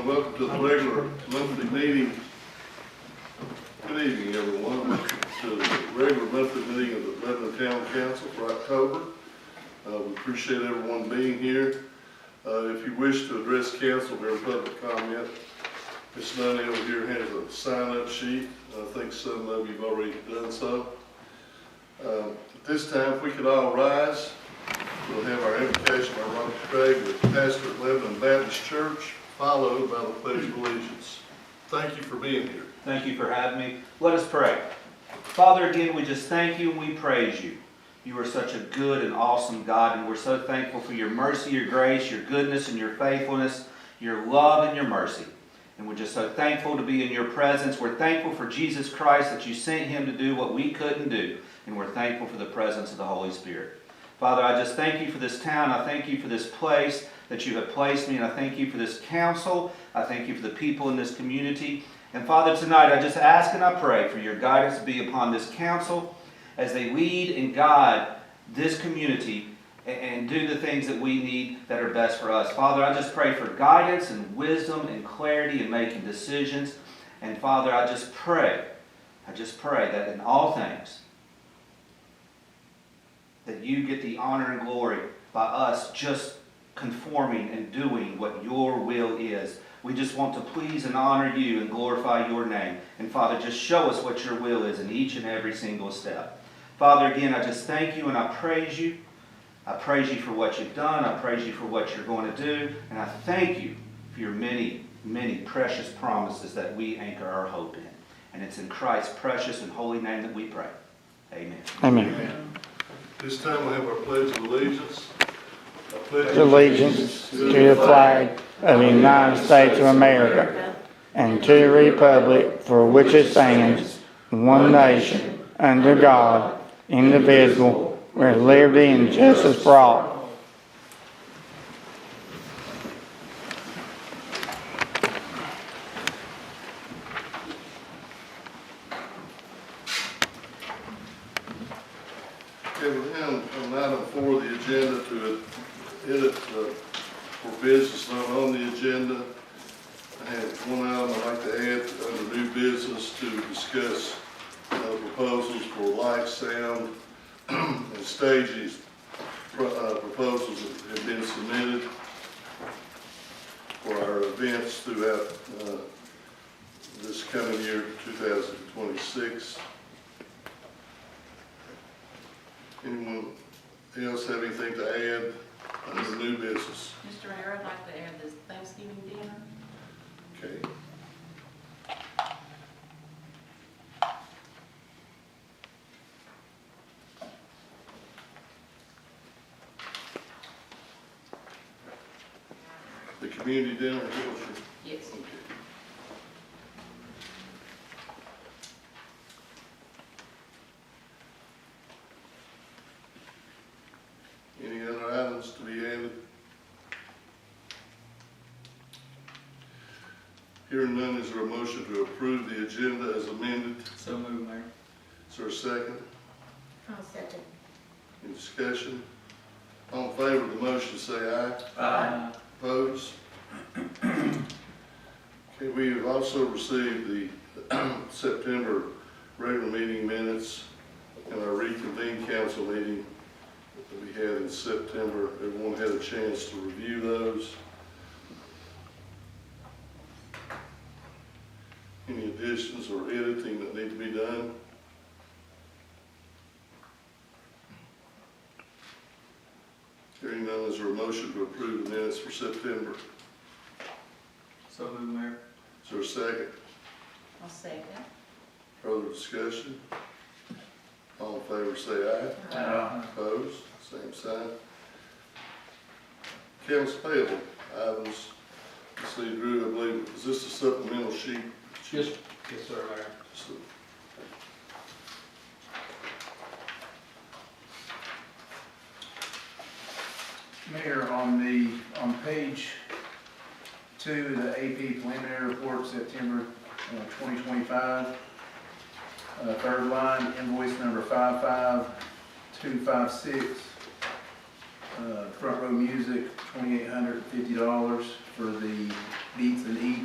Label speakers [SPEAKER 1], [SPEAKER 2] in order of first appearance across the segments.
[SPEAKER 1] welcome to the regular monthly meeting. Good evening, everyone. Welcome to the regular monthly meeting of the Lebanon Town Council for October. We appreciate everyone being here. If you wish to address council during public comment, Ms. Nunny over here has a sign-up sheet. I think some of you have already done so. At this time, if we could all rise, we'll have our invocation by Robert Craig, the pastor at Lebanon Baptist Church, followed by the Pledge of Allegiance. Thank you for being here.
[SPEAKER 2] Thank you for having me. Let us pray. Father, again, we just thank you and we praise you. You are such a good and awesome God, and we're so thankful for your mercy, your grace, your goodness, and your faithfulness, your love and your mercy. And we're just so thankful to be in your presence. We're thankful for Jesus Christ, that you sent him to do what we couldn't do. And we're thankful for the presence of the Holy Spirit. Father, I just thank you for this town. I thank you for this place that you have placed me. And I thank you for this council. I thank you for the people in this community. And Father, tonight I just ask and I pray for your guidance to be upon this council as they lead and guide this community and do the things that we need that are best for us. Father, I just pray for guidance and wisdom and clarity in making decisions. And Father, I just pray that in all things, that you get the honor and glory by us just conforming and doing what your will is. We just want to please and honor you and glorify your name. And Father, just show us what your will is in each and every single step. Father, again, I just thank you and I praise you. I praise you for what you've done. I praise you for what you're going to do. And I thank you for your many, many precious promises that we anchor our hope in. And it's in Christ's precious and holy name that we pray. Amen.
[SPEAKER 3] Amen.
[SPEAKER 1] This time we have our Pledge of Allegiance. I pledge
[SPEAKER 3] Allegiance to the flag of the United States of America and to the republic for which it stands, one nation, under God, indivisible, with liberty and justice for all.
[SPEAKER 1] Okay, we're down on item 4 of the agenda to edit for business not on the agenda. I have one item I'd like to add under new business to discuss proposals for light, sound, and stages. Proposals that have been submitted for our events throughout this coming year, 2026. Anyone else have anything to add under new business?
[SPEAKER 4] Mr. Mayor, I'd like to add this Thanksgiving dinner.
[SPEAKER 1] Okay. The community dinner,
[SPEAKER 4] Yes.
[SPEAKER 1] okay. Any other items to be added? Hearing none, is there a motion to approve the agenda as amended?
[SPEAKER 2] So moved, Mayor.
[SPEAKER 1] Is there a second?
[SPEAKER 4] I'll second.
[SPEAKER 1] Any discussion? All in favor of the motion, say aye.
[SPEAKER 2] Aye.
[SPEAKER 1] Opposed? Okay, we have also received the September regular meeting minutes and our reconvened council meeting that we had in September. Everyone had a chance to review those. Any additions or editing that need to be done? Hearing none, is there a motion to approve the minutes for September?
[SPEAKER 2] So moved, Mayor.
[SPEAKER 1] Is there a second?
[SPEAKER 4] I'll second.
[SPEAKER 1] Further discussion? All in favor say aye.
[SPEAKER 2] Aye.
[SPEAKER 1] Opposed? Same sign. Accounts payable items. Let's see, Drew, I believe, is this a supplemental sheet?
[SPEAKER 2] Yes, sir, Mayor.
[SPEAKER 1] Just a-
[SPEAKER 5] Mayor, on page 2 of the AP preliminary report, September 2025, third line, invoice number 55256, front row music, $2,850 for the Beats and Eats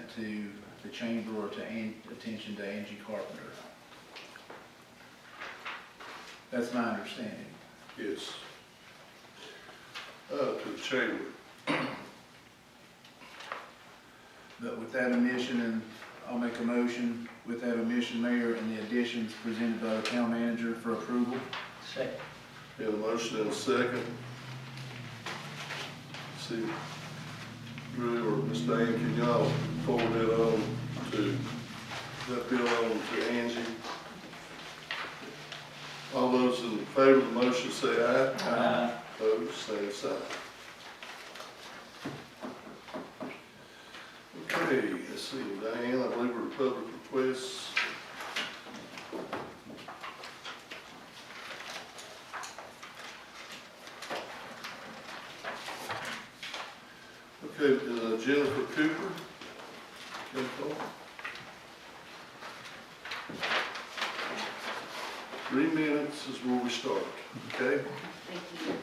[SPEAKER 5] sent to the chamber or to attention to Angie Carpenter. That's my understanding.
[SPEAKER 1] Yes. To the chamber.
[SPEAKER 5] But with that omission, and I'll make a motion with that omission, Mayor, and the additions presented by the town manager for approval.
[SPEAKER 6] Second.
[SPEAKER 1] We have a motion and a second. See, Drew or Miss Diane, can y'all forward that on to, that bill on to Angie? All those in favor of the motion say aye. Opposed, same sign. Okay, let's see, Diane, I believe we're public requests. Okay, Jennifer Cooper. Jennifer. 3 minutes is where we start, okay?
[SPEAKER 7] Thank you.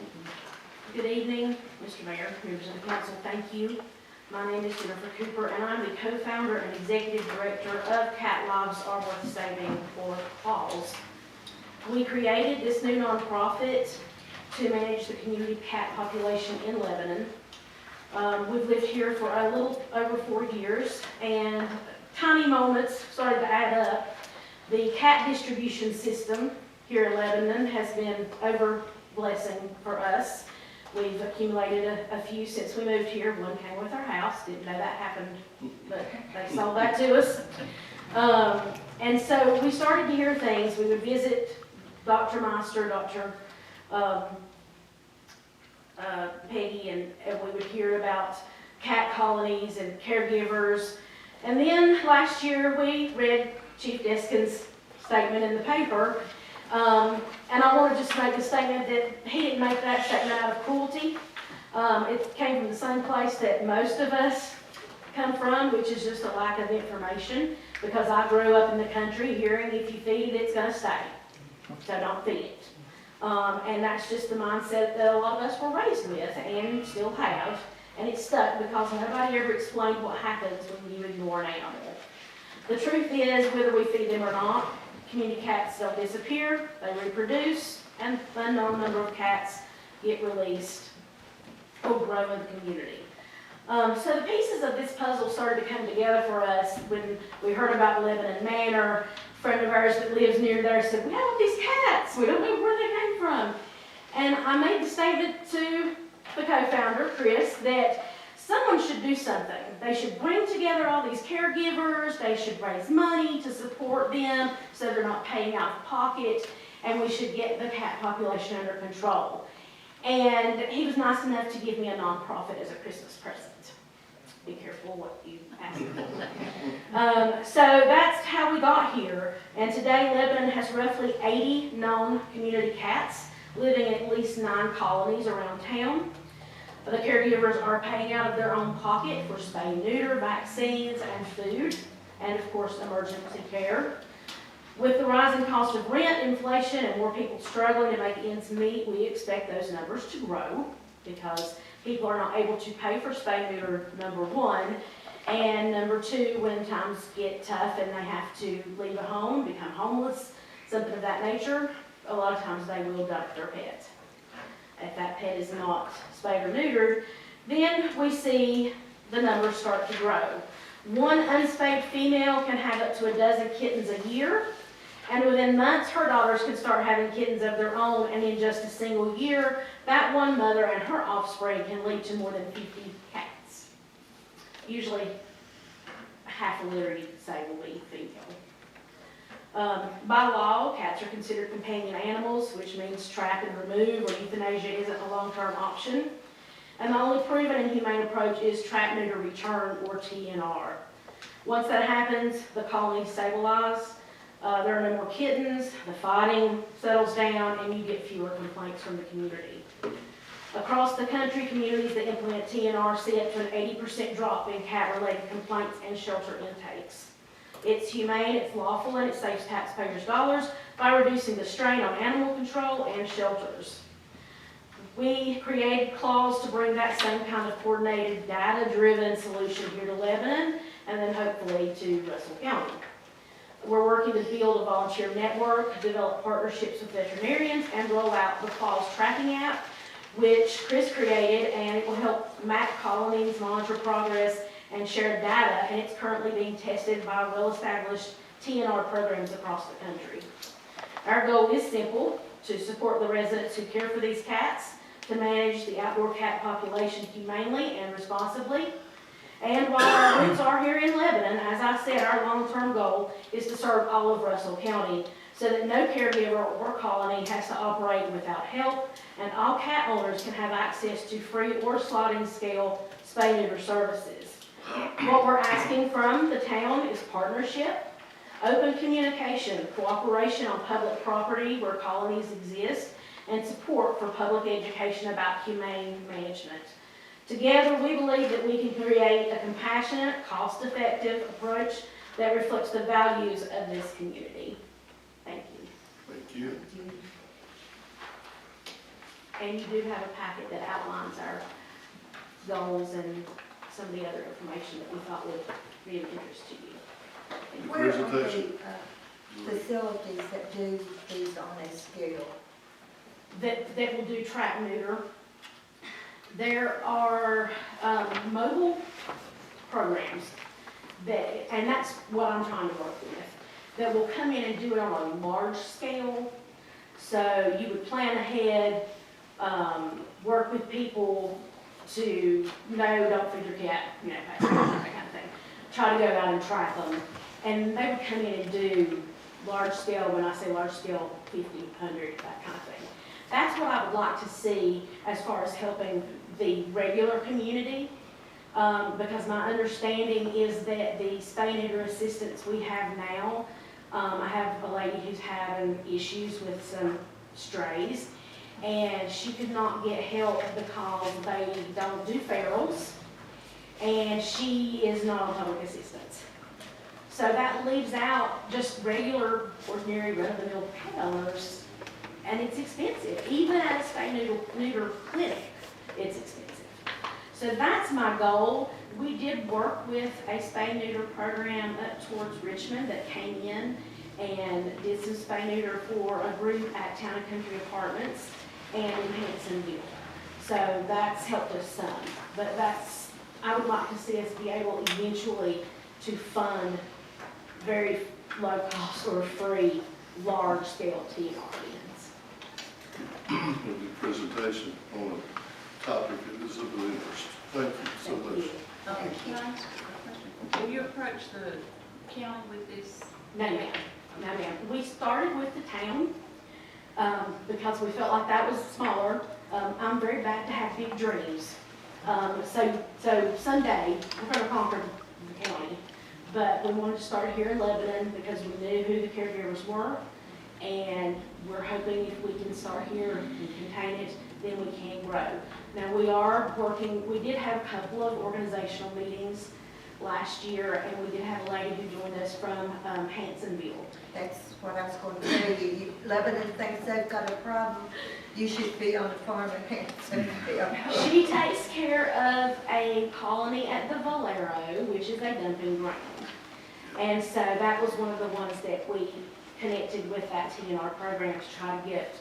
[SPEAKER 7] Good evening, Mr. Mayor, members of the council, thank you. My name is Jennifer Cooper, and I'm the co-founder and executive director of Cat Lives Are Worth Saving, or CAWS. We created this new nonprofit to manage the community cat population in Lebanon. We've lived here for a little over 4 years, and tiny moments started to add up. The cat distribution system here in Lebanon has been over blessing for us. We've accumulated a few since we moved here. One came with our house. Didn't know that happened, but they sold that to us. And so we started to hear things. We would visit Dr. Meister, Dr. Peggy, and we would hear about cat colonies and caregivers. And then last year we read Chief Deskin's statement in the paper. And I want to just make a statement that he didn't make that statement out of cruelty. It came from the same place that most of us come from, which is just a lack of information. Because I grew up in the country hearing if you feed it, it's going to stay. So don't feed it. And that's just the mindset that a lot of us were raised with and still have. And it stuck because nobody ever explained what happens when you ignore an animal. The truth is, whether we feed them or not, community cats don't disappear, they reproduce, and an unknown number of cats get released or grow in the community. So the pieces of this puzzle started to come together for us when we heard about Lebanon Manor. A friend of ours that lives near there said, "We have these cats, we don't know where they came from." And I made the statement to the co-founder, Chris, that someone should do something. They should bring together all these caregivers, they should raise money to support them so they're not paying out of pocket, and we should get the cat population under control. And he was nice enough to give me a nonprofit as a Christmas present. Be careful what you ask for. So that's how we got here. And today Lebanon has roughly 80 known community cats living in at least 9 colonies around town. The caregivers are paying out of their own pocket for spay, neuter, vaccines, and food, and of course emergency care. With the rising cost of rent, inflation, and more people struggling to make ends meet, we expect those numbers to grow because people are not able to pay for spay, neuter, number one, and number two, when times get tough and they have to leave a home, become homeless, something of that nature, a lot of times they will dump their pet. If that pet is not spayed or neutered, then we see the numbers start to grow. One unspayed female can have up to a dozen kittens a year, and within months her daughters can start having kittens of their own, and in just a single year, that one mother and her offspring can lead to more than 50 cats. Usually half a litter, you could say, will be female. By law, cats are considered companion animals, which means trap and remove, or euthanasia isn't a long-term option. And the only proven and humane approach is trap, neuter, return, or TNR. Once that happens, the colony stabilizes. There are no more kittens, the fighting settles down, and you get fewer complaints from the community. Across the country, communities that implement TNR see up to an 80% drop in cat-related complaints and shelter intakes. It's humane, it's lawful, and it saves taxpayers' dollars by reducing the strain on animal control and shelters. We created CLAWS to bring that same kind of coordinated, data-driven solution here to Lebanon, and then hopefully to Russell County. We're working to build a volunteer network, develop partnerships with veterinarians, and roll out the Claws tracking app, which Chris created, and it will help map colonies, monitor progress, and share data, and it's currently being tested by well-established TNR programs across the country. Our goal is simple: to support the residents who care for these cats, to manage the outdoor cat population humanely and responsibly. And while our roots are here in Lebanon, as I said, our long-term goal is to serve all of Russell County so that no caregiver or colony has to operate without help, and all cat owners can have access to free or sliding scale spay-neuter services. What we're asking from the town is partnership, open communication, cooperation on public property where colonies exist, and support for public education about humane management. Together, we believe that we can create a compassionate, cost-effective approach that reflects the values of this community. Thank you.
[SPEAKER 1] Thank you.
[SPEAKER 7] And you do have a packet that outlines our goals and some of the other information that we thought would be of interest to you.
[SPEAKER 1] Your
[SPEAKER 6] Where are
[SPEAKER 1] presentation.
[SPEAKER 6] the facilities that do these on a scale?
[SPEAKER 7] That will do trap neuter. There are mobile programs that, and that's what I'm trying to work with, that will come in and do it on a large scale. So you would plan ahead, work with people to know, don't feed your cat, that kind of thing. Try to go out and track them. And they would come in and do large scale, when I say large scale, 50, 100, that kind of thing. That's what I would like to see as far as helping the regular community, because my understanding is that the spay-neuter assistance we have now, I have a lady who's having issues with some strays, and she could not get help because they don't do ferals, and she is not on public assistance. So that leaves out just regular, ordinary, run-of-the-mill pet owners, and it's expensive. Even at a spay-neuter clinic, it's expensive. So that's my goal. We did work with a spay-neuter program up towards Richmond that came in and did some spay-neuter for a group at Town and Country Apartments and in Hansonville. So that's helped us some. But I would like to see us be able eventually to fund very low cost or free, large scale TNR units.
[SPEAKER 1] A good presentation on a topic that is of interest. Thank you so
[SPEAKER 7] Thank
[SPEAKER 1] much.
[SPEAKER 7] you.
[SPEAKER 4] Can I ask a question? Will you approach the county with this?
[SPEAKER 7] No, ma'am. No, ma'am. We started with the town because we felt like that was smaller. I'm very bad to have big dreams. So someday we're going to conquer the county. But we wanted to start here in Lebanon because we knew who the caregivers were. And we're hoping if we can start here and contain it, then we can grow. Now we are working, we did have a couple of organizational meetings last year, and we did have a lady who joined us from Hansonville.
[SPEAKER 6] That's what I was going to tell you. Lebanon thinks they've got a problem. You should be on the farm in Hansonville.
[SPEAKER 7] She takes care of a colony at the Valero, which is a dumping ground. And so that was one of the ones that we connected with that TNR program to try to get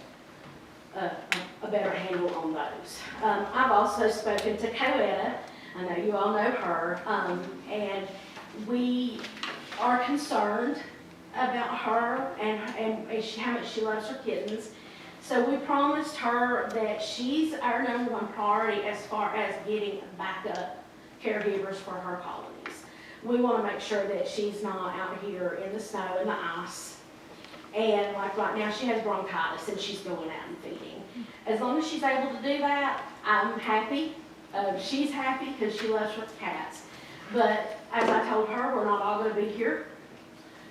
[SPEAKER 7] a better handle on those. I've also spoken to Coetta. I know you all know her, and we are concerned about her and how much she loves her kittens. So we promised her that she's our number one priority as far as getting backup caregivers for her colonies. We want to make sure that she's not out here in the snow and the ice. And like right now, she has bronchitis and she's going out and feeding. As long as she's able to do that, I'm happy. She's happy because she loves her cats. But as I told her, we're not all going to be here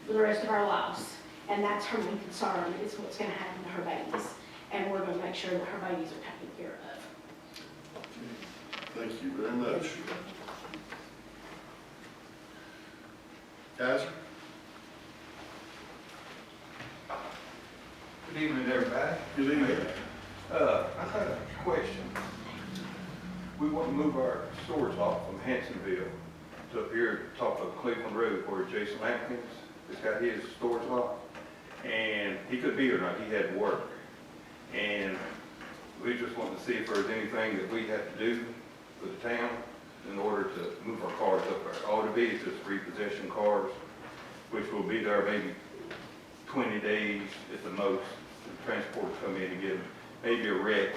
[SPEAKER 7] for the rest of our lives. And that's her main concern, is what's going to happen to her babies. And we're going to make sure that her babies are taken care of.
[SPEAKER 1] Thank you very much. Kaiser?
[SPEAKER 8] Good evening, everybody.
[SPEAKER 1] Good evening.
[SPEAKER 8] I had a question. We want to move our stores off from Hansonville It's up here at the top of Cleveland Road where Jason Lampkins has got his storage lot. And he could be here tonight, he had work. And we just wanted to see if there was anything that we had to do for the town in order to move our cars up there. All it be is just repossession cars, which will be there maybe 20 days at the most. The transporters come in and get them. Maybe a wreck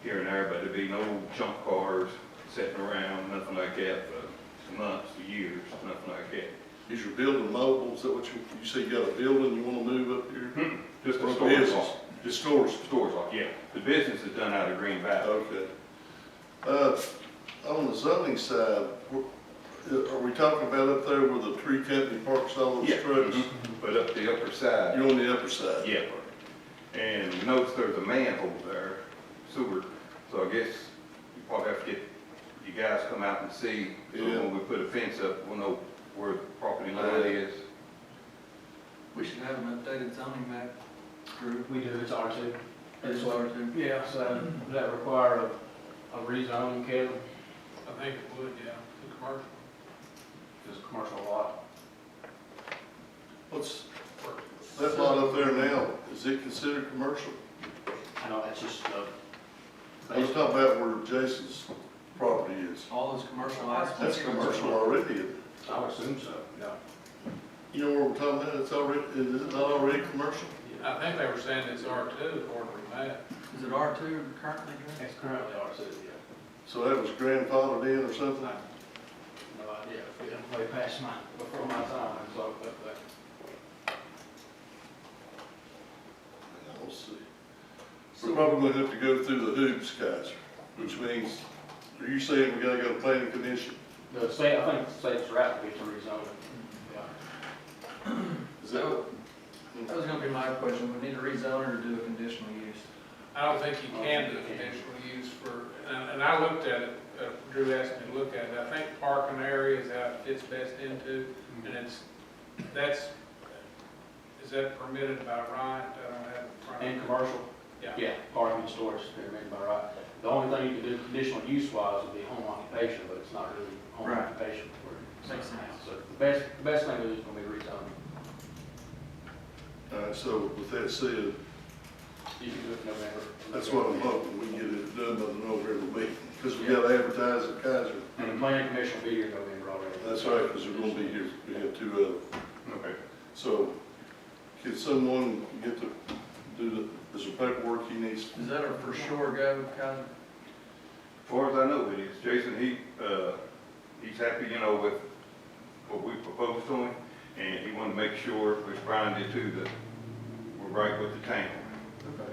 [SPEAKER 8] here and there, but there'd be no junk cars sitting around, nothing like that for months, for years, nothing like that.
[SPEAKER 1] Is your building mobile? Is that what you say you got a building you want to move up here?
[SPEAKER 8] Just
[SPEAKER 1] Or
[SPEAKER 8] a storage
[SPEAKER 1] business?
[SPEAKER 8] lot.
[SPEAKER 1] Just storage?
[SPEAKER 8] Storage lot, yeah. The business is done out of Green Valley.
[SPEAKER 1] Okay. On the zoning side, are we talking about up there where the tree company parks all those
[SPEAKER 8] Yeah.
[SPEAKER 1] trucks?
[SPEAKER 8] But up the upper side,
[SPEAKER 1] You're on the upper side?
[SPEAKER 8] yeah. And you notice there's a manhole there, sewer, so I guess you probably have to get you guys come out and see. So
[SPEAKER 1] Yeah.
[SPEAKER 8] when we put a fence up, we'll know where the property line is.
[SPEAKER 9] We should have an updated zoning map, Drew.
[SPEAKER 10] We do, it's R2.
[SPEAKER 9] It's R2.
[SPEAKER 10] Yeah, so does that require a rezoning, Kevin?
[SPEAKER 11] I think it would, yeah, the commercial.
[SPEAKER 10] It's a commercial lot.
[SPEAKER 1] What's that lot up there now? Is it considered commercial?
[SPEAKER 10] I know that's just,
[SPEAKER 1] I was talking about where Jason's property is.
[SPEAKER 9] All those commercial aspects.
[SPEAKER 1] That's commercial already, isn't it?
[SPEAKER 10] I would assume so, yeah.
[SPEAKER 1] You know where we're talking about? It's already, is it not already commercial?
[SPEAKER 11] I think they were saying it's R2 according to that.
[SPEAKER 9] Is it R2 currently, Drew?
[SPEAKER 10] It's currently R2, yeah.
[SPEAKER 1] So that was grandfathered in or something?
[SPEAKER 10] No idea, yeah, way past mine, before my time, so, but,
[SPEAKER 1] We'll see. We're probably gonna have to go through the hoops, guys, which means, are you saying we gotta go to planning commission?
[SPEAKER 10] the state, I think the state's right to be to rezone it. Yeah.
[SPEAKER 1] Is that what?
[SPEAKER 9] That was gonna be my question. We need to rezone it or do a conditional use?
[SPEAKER 11] I don't think you can do conditional use for, and I looked at it, Drew asked me to look at it. I think parking area is how it fits best into, and is that permitted by right? I don't have it in front of me.
[SPEAKER 10] And commercial?
[SPEAKER 11] Yeah.
[SPEAKER 10] Yeah, parking and storage, they're made by right. The only thing you can do conditional use wise would be home occupation, but it's not really home
[SPEAKER 9] Right.
[SPEAKER 10] occupation for it.
[SPEAKER 9] Makes sense.
[SPEAKER 10] So the best thing to do is gonna be rezoning.
[SPEAKER 1] All right, so with that said,
[SPEAKER 10] You can do it in November.
[SPEAKER 1] that's what I'm hoping, we can get it done by the November meeting, because we gotta advertise at Kaiser.
[SPEAKER 10] And the planning commission will be here in November already.
[SPEAKER 1] That's right, because we're gonna be here, we have two of them.
[SPEAKER 8] Okay. So,
[SPEAKER 1] Can someone get to do the, is there paperwork he needs?
[SPEAKER 9] Is that a for sure go, Kaiser?
[SPEAKER 8] as far as I know, it is. Jason, he's happy, you know, with what we proposed to him, and he wanted to make sure, which Brian did too, that we're right with the town.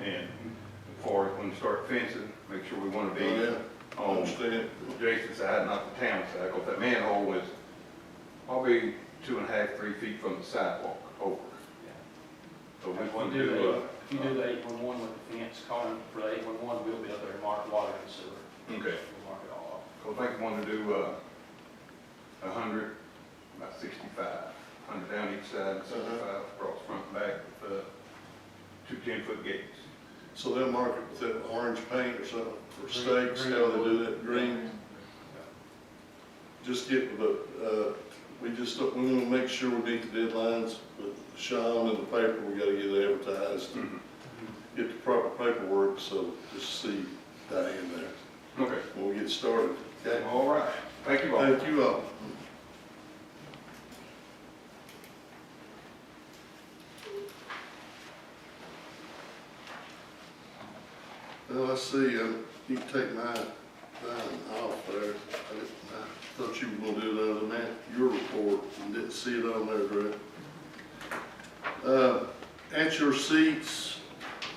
[SPEAKER 8] And as far as when you start fencing, make sure we want to be
[SPEAKER 1] Oh, yeah, I
[SPEAKER 8] on
[SPEAKER 1] understand.
[SPEAKER 8] Jason's side, not the town side, because that manhole was probably 2.5, 3 feet from the sidewalk over. So we want to do,
[SPEAKER 10] If you do the 811 with the fence, call them for the 811, we'll be up there and mark water and sewer.
[SPEAKER 8] okay.
[SPEAKER 10] We'll mark it all off.
[SPEAKER 8] I think we want to do 100, about 65, 100 down each side, and 75 across front and back with two 10-foot gates.
[SPEAKER 1] So they'll mark it with that orange paint or something, or stakes, how they do that, green? Just get the, we want to make sure we meet the deadlines with Sean and the paper, we gotta get it advertised. Get the proper paperwork, so just see Diane there.
[SPEAKER 8] Okay.
[SPEAKER 1] When we get started, okay?
[SPEAKER 8] All right. Thank you all.
[SPEAKER 1] Thank you all. Well, let's see, you can take mine off there. I thought you were gonna do it other than that, your report, and didn't see it on there, Drew. At your seats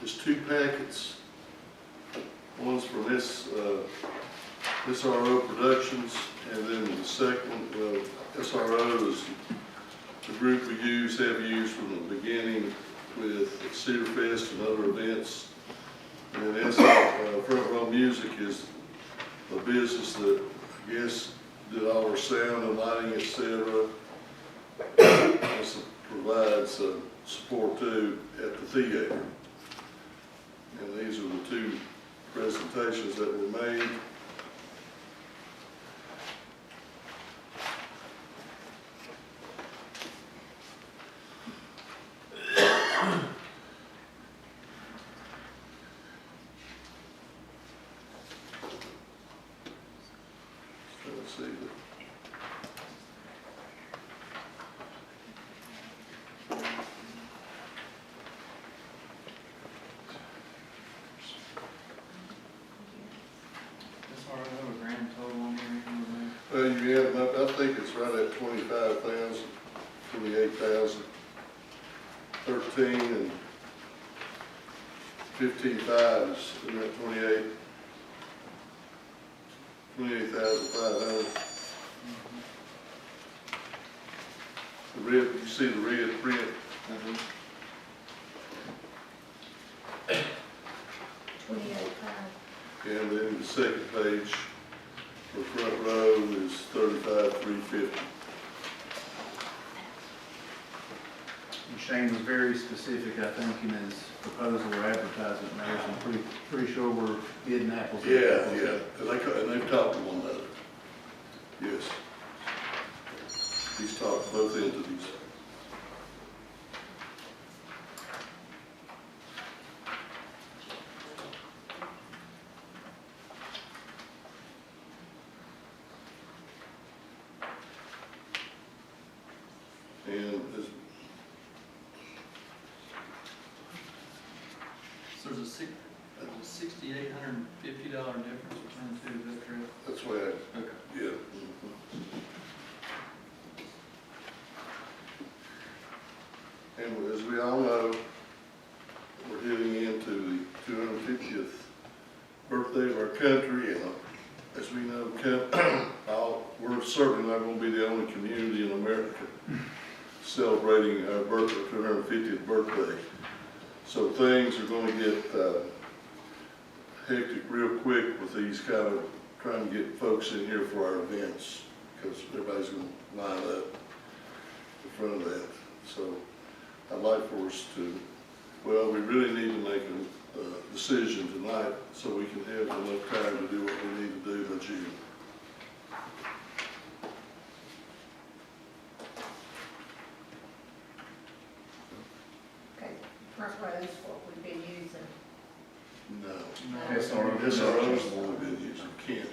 [SPEAKER 1] is 2 packets. One's from SRO Productions, and then the second one, SRO is the group we have used from the beginning with Cedar Fest and other events. And then Front Row Music is a business that, I guess, did all our sound and lighting, et cetera. Also provides support too at the theater. And these are the 2 presentations that were made. Well, you add them up, I think it's right at 25,000, 28,000, 13 and 15.5 is, isn't that 28,500. The red, you see the red print?
[SPEAKER 6] 28,500.
[SPEAKER 1] And then the second page, the front row is 35,350.
[SPEAKER 5] Shane was very specific, I think, in his proposal or advertisement, Mayor, so I'm pretty sure we're bidding apples. to apples.
[SPEAKER 1] And they've talked to one another. Yes. He's talked to both entities. And as
[SPEAKER 9] So there's a $6,850 difference between the two, is that correct?
[SPEAKER 1] that's why,
[SPEAKER 9] Okay.
[SPEAKER 1] yeah. And as we all know, we're heading into the 250th birthday of our country, and as we know, we're certainly not going to be the only community in America celebrating our 250th birthday. So things are going to get hectic real quick with these kind of trying to get folks in here for our events, because everybody's going to line up in front of that. So I'd like for us to, well, we really need to make a decision tonight so we can have enough time to do what we need to do by June.
[SPEAKER 6] Okay, front row is what we've been using.
[SPEAKER 1] No.
[SPEAKER 5] SRO.
[SPEAKER 1] SRO's the one we've been using, Kent.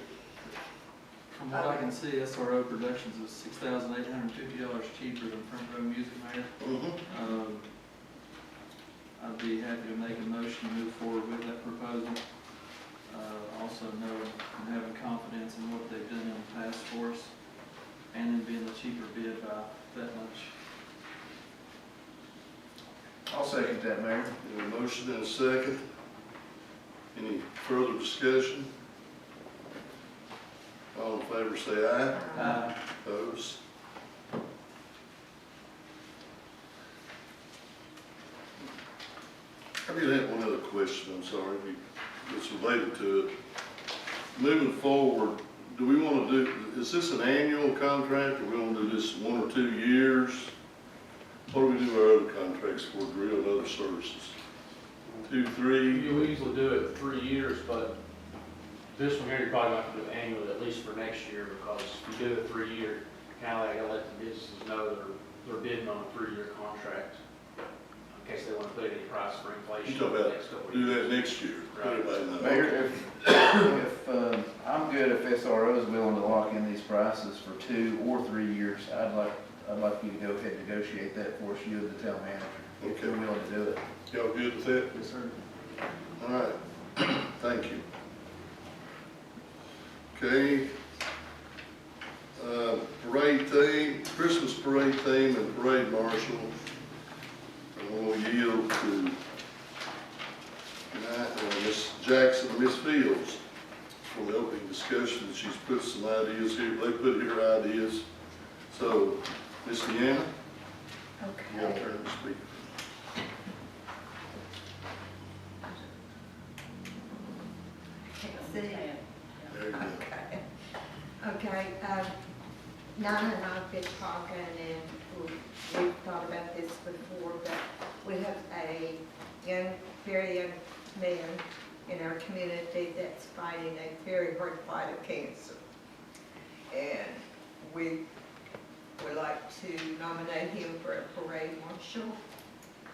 [SPEAKER 9] From what I can see, SRO Productions is $6,850 cheaper than Front Row Music, Mayor. I'd be happy to make a motion to move forward with that proposal. Also knowing and having confidence in what they've done in the past for us, and then being the cheaper bid by that much.
[SPEAKER 5] I'll second that, Mayor.
[SPEAKER 1] We have a motion and a second. Any further discussion? All in favor say aye. Opposed? I did have one other question, I'm sorry, it's related to it. Moving forward, do we want to do, is this an annual contract, or we want to do this 1 or 2 years? What do we do our other contracts for, drill and other services? 2, 3?
[SPEAKER 10] You usually do it 3 years, but this one here, you're probably not gonna do it annually, at least for next year, because if you do a 3-year, kind of like gotta let the businesses know they're bidding on a 3-year contract, in case they want to put any price for inflation.
[SPEAKER 1] You talk
[SPEAKER 10] in the
[SPEAKER 1] about
[SPEAKER 10] next couple of
[SPEAKER 1] do
[SPEAKER 10] years.
[SPEAKER 1] that next year,
[SPEAKER 10] Right.
[SPEAKER 1] everybody knows.
[SPEAKER 5] Mayor, if I'm good if SRO is willing to lock in these prices for 2 or 3 years, I'd like you to go ahead and negotiate that for us, you and the town manager, if you're willing to do it.
[SPEAKER 1] Y'all good with that?
[SPEAKER 5] Yes, sir.
[SPEAKER 1] All right, thank you. Okay. Parade theme, Christmas parade theme and parade marshal. I'm going to yield to Miss Jackson and Miss Fields for the opening discussion. She's put some ideas here, they put here ideas. So, Miss Deanna, you have
[SPEAKER 6] Okay.
[SPEAKER 1] turn to speak.
[SPEAKER 6] Can't see.
[SPEAKER 1] There you go.
[SPEAKER 6] Okay, Nana and I have been talking, and we've thought about this before, but we have a very young man in our community that's fighting a very hard fight of cancer. And we would like to nominate him for a parade marshal,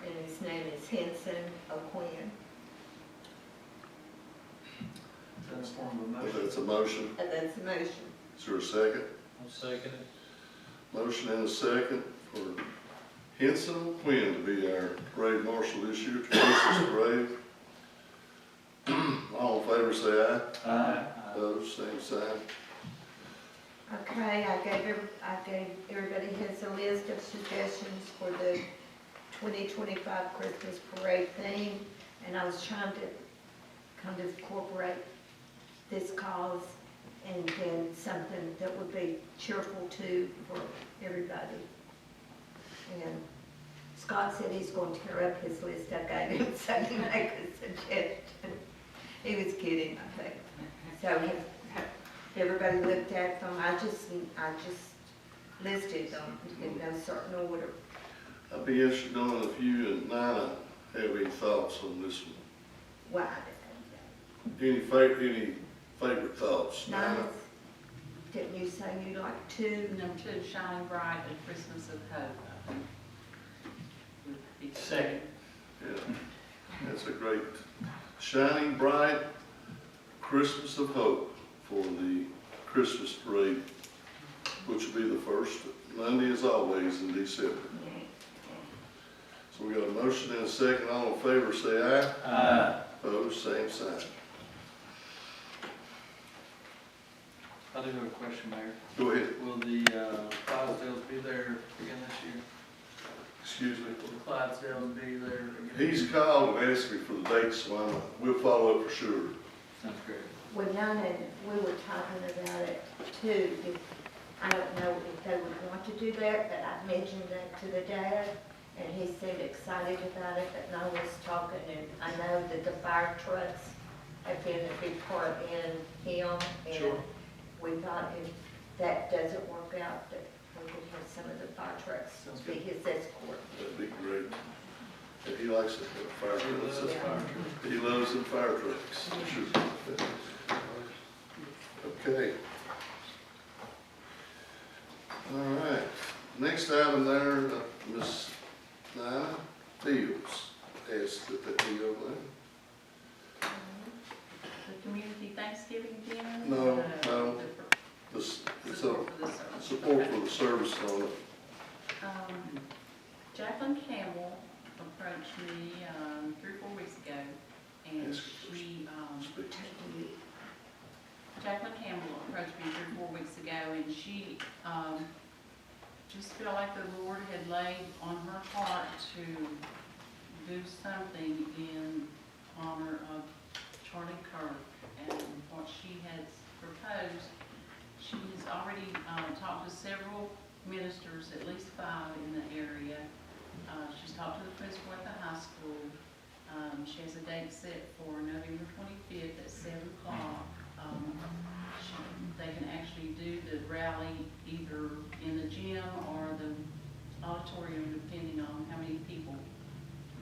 [SPEAKER 6] and his name is Henson O'Quinn.
[SPEAKER 9] Is that a form of a motion?
[SPEAKER 1] That's a motion.
[SPEAKER 6] And that's the motion.
[SPEAKER 1] Is there a second?
[SPEAKER 9] I'll second it.
[SPEAKER 1] Motion and a second for Henson Quinn to be our parade marshal this year, to Christmas parade. All in favor say aye.
[SPEAKER 9] Aye.
[SPEAKER 1] Opposed, same sign.
[SPEAKER 6] Okay, I gave everybody his a list of suggestions for the 2025 Christmas parade theme, and I was trying to kind of incorporate this cause and then something that would be cheerful too for everybody. And Scott said he's going to tear up his list I gave him, so he make a suggestion. He was kidding, I think. So have everybody looked at them? I just listed them in no certain order.
[SPEAKER 1] I'd be interested in knowing if you and Nina have any thoughts on this one.
[SPEAKER 6] Why?
[SPEAKER 1] Any favorite thoughts, Nina?
[SPEAKER 6] Nice. Didn't you say you like two?
[SPEAKER 4] Number 2, Shining Bright and Christmas of Hope, I think. would be-
[SPEAKER 10] Second.
[SPEAKER 1] Yeah, that's a great, Shining Bright, Christmas of Hope for the Christmas parade, which will be the first Monday as always in December. So we got a motion and a second. All in favor, say aye.
[SPEAKER 10] Aye.
[SPEAKER 1] Opposed, same sign.
[SPEAKER 9] I do have a question, Mayor.
[SPEAKER 1] Go ahead.
[SPEAKER 9] Will the Clydesdales be there again this year?
[SPEAKER 1] Excuse me.
[SPEAKER 9] Will the Clydesdales be there again?
[SPEAKER 1] He's called and asked me for the dates, so we'll follow up for sure.
[SPEAKER 9] Sounds great.
[SPEAKER 6] Well, Nina, we were talking about it too. I don't know if they would want to do that, but I mentioned that to the dad, and he seemed excited about it, but Nina was talking, and I know that the fire trucks have been a big part in him, and we thought if that doesn't work out, that we could have some of the fire trucks
[SPEAKER 9] Sounds
[SPEAKER 6] be his escort.
[SPEAKER 1] That'd be great. And he likes the fire trucks. He loves the fire trucks. Sure. Okay. All right. Next item there, Ms. Nina Fields asked that be over there.
[SPEAKER 4] The community Thanksgiving dinner?
[SPEAKER 1] No. It's
[SPEAKER 4] Support for the service.
[SPEAKER 1] support for the service on it.
[SPEAKER 4] Jacqueline Campbell approached me 3 or 4 weeks ago, and
[SPEAKER 1] Yes.
[SPEAKER 4] she,
[SPEAKER 1] Speak.
[SPEAKER 4] Jacqueline Campbell approached me 3 or 4 weeks ago, and she just felt like the Lord had laid on her heart to do something in honor of Charlie Kirk and what she has proposed. She has already talked to several ministers, at least 5 in the area. She's talked to the principal at the high school. She has a date set for November 25th at 7 o'clock. They can actually do the rally either in the gym or the auditorium, depending on how many people.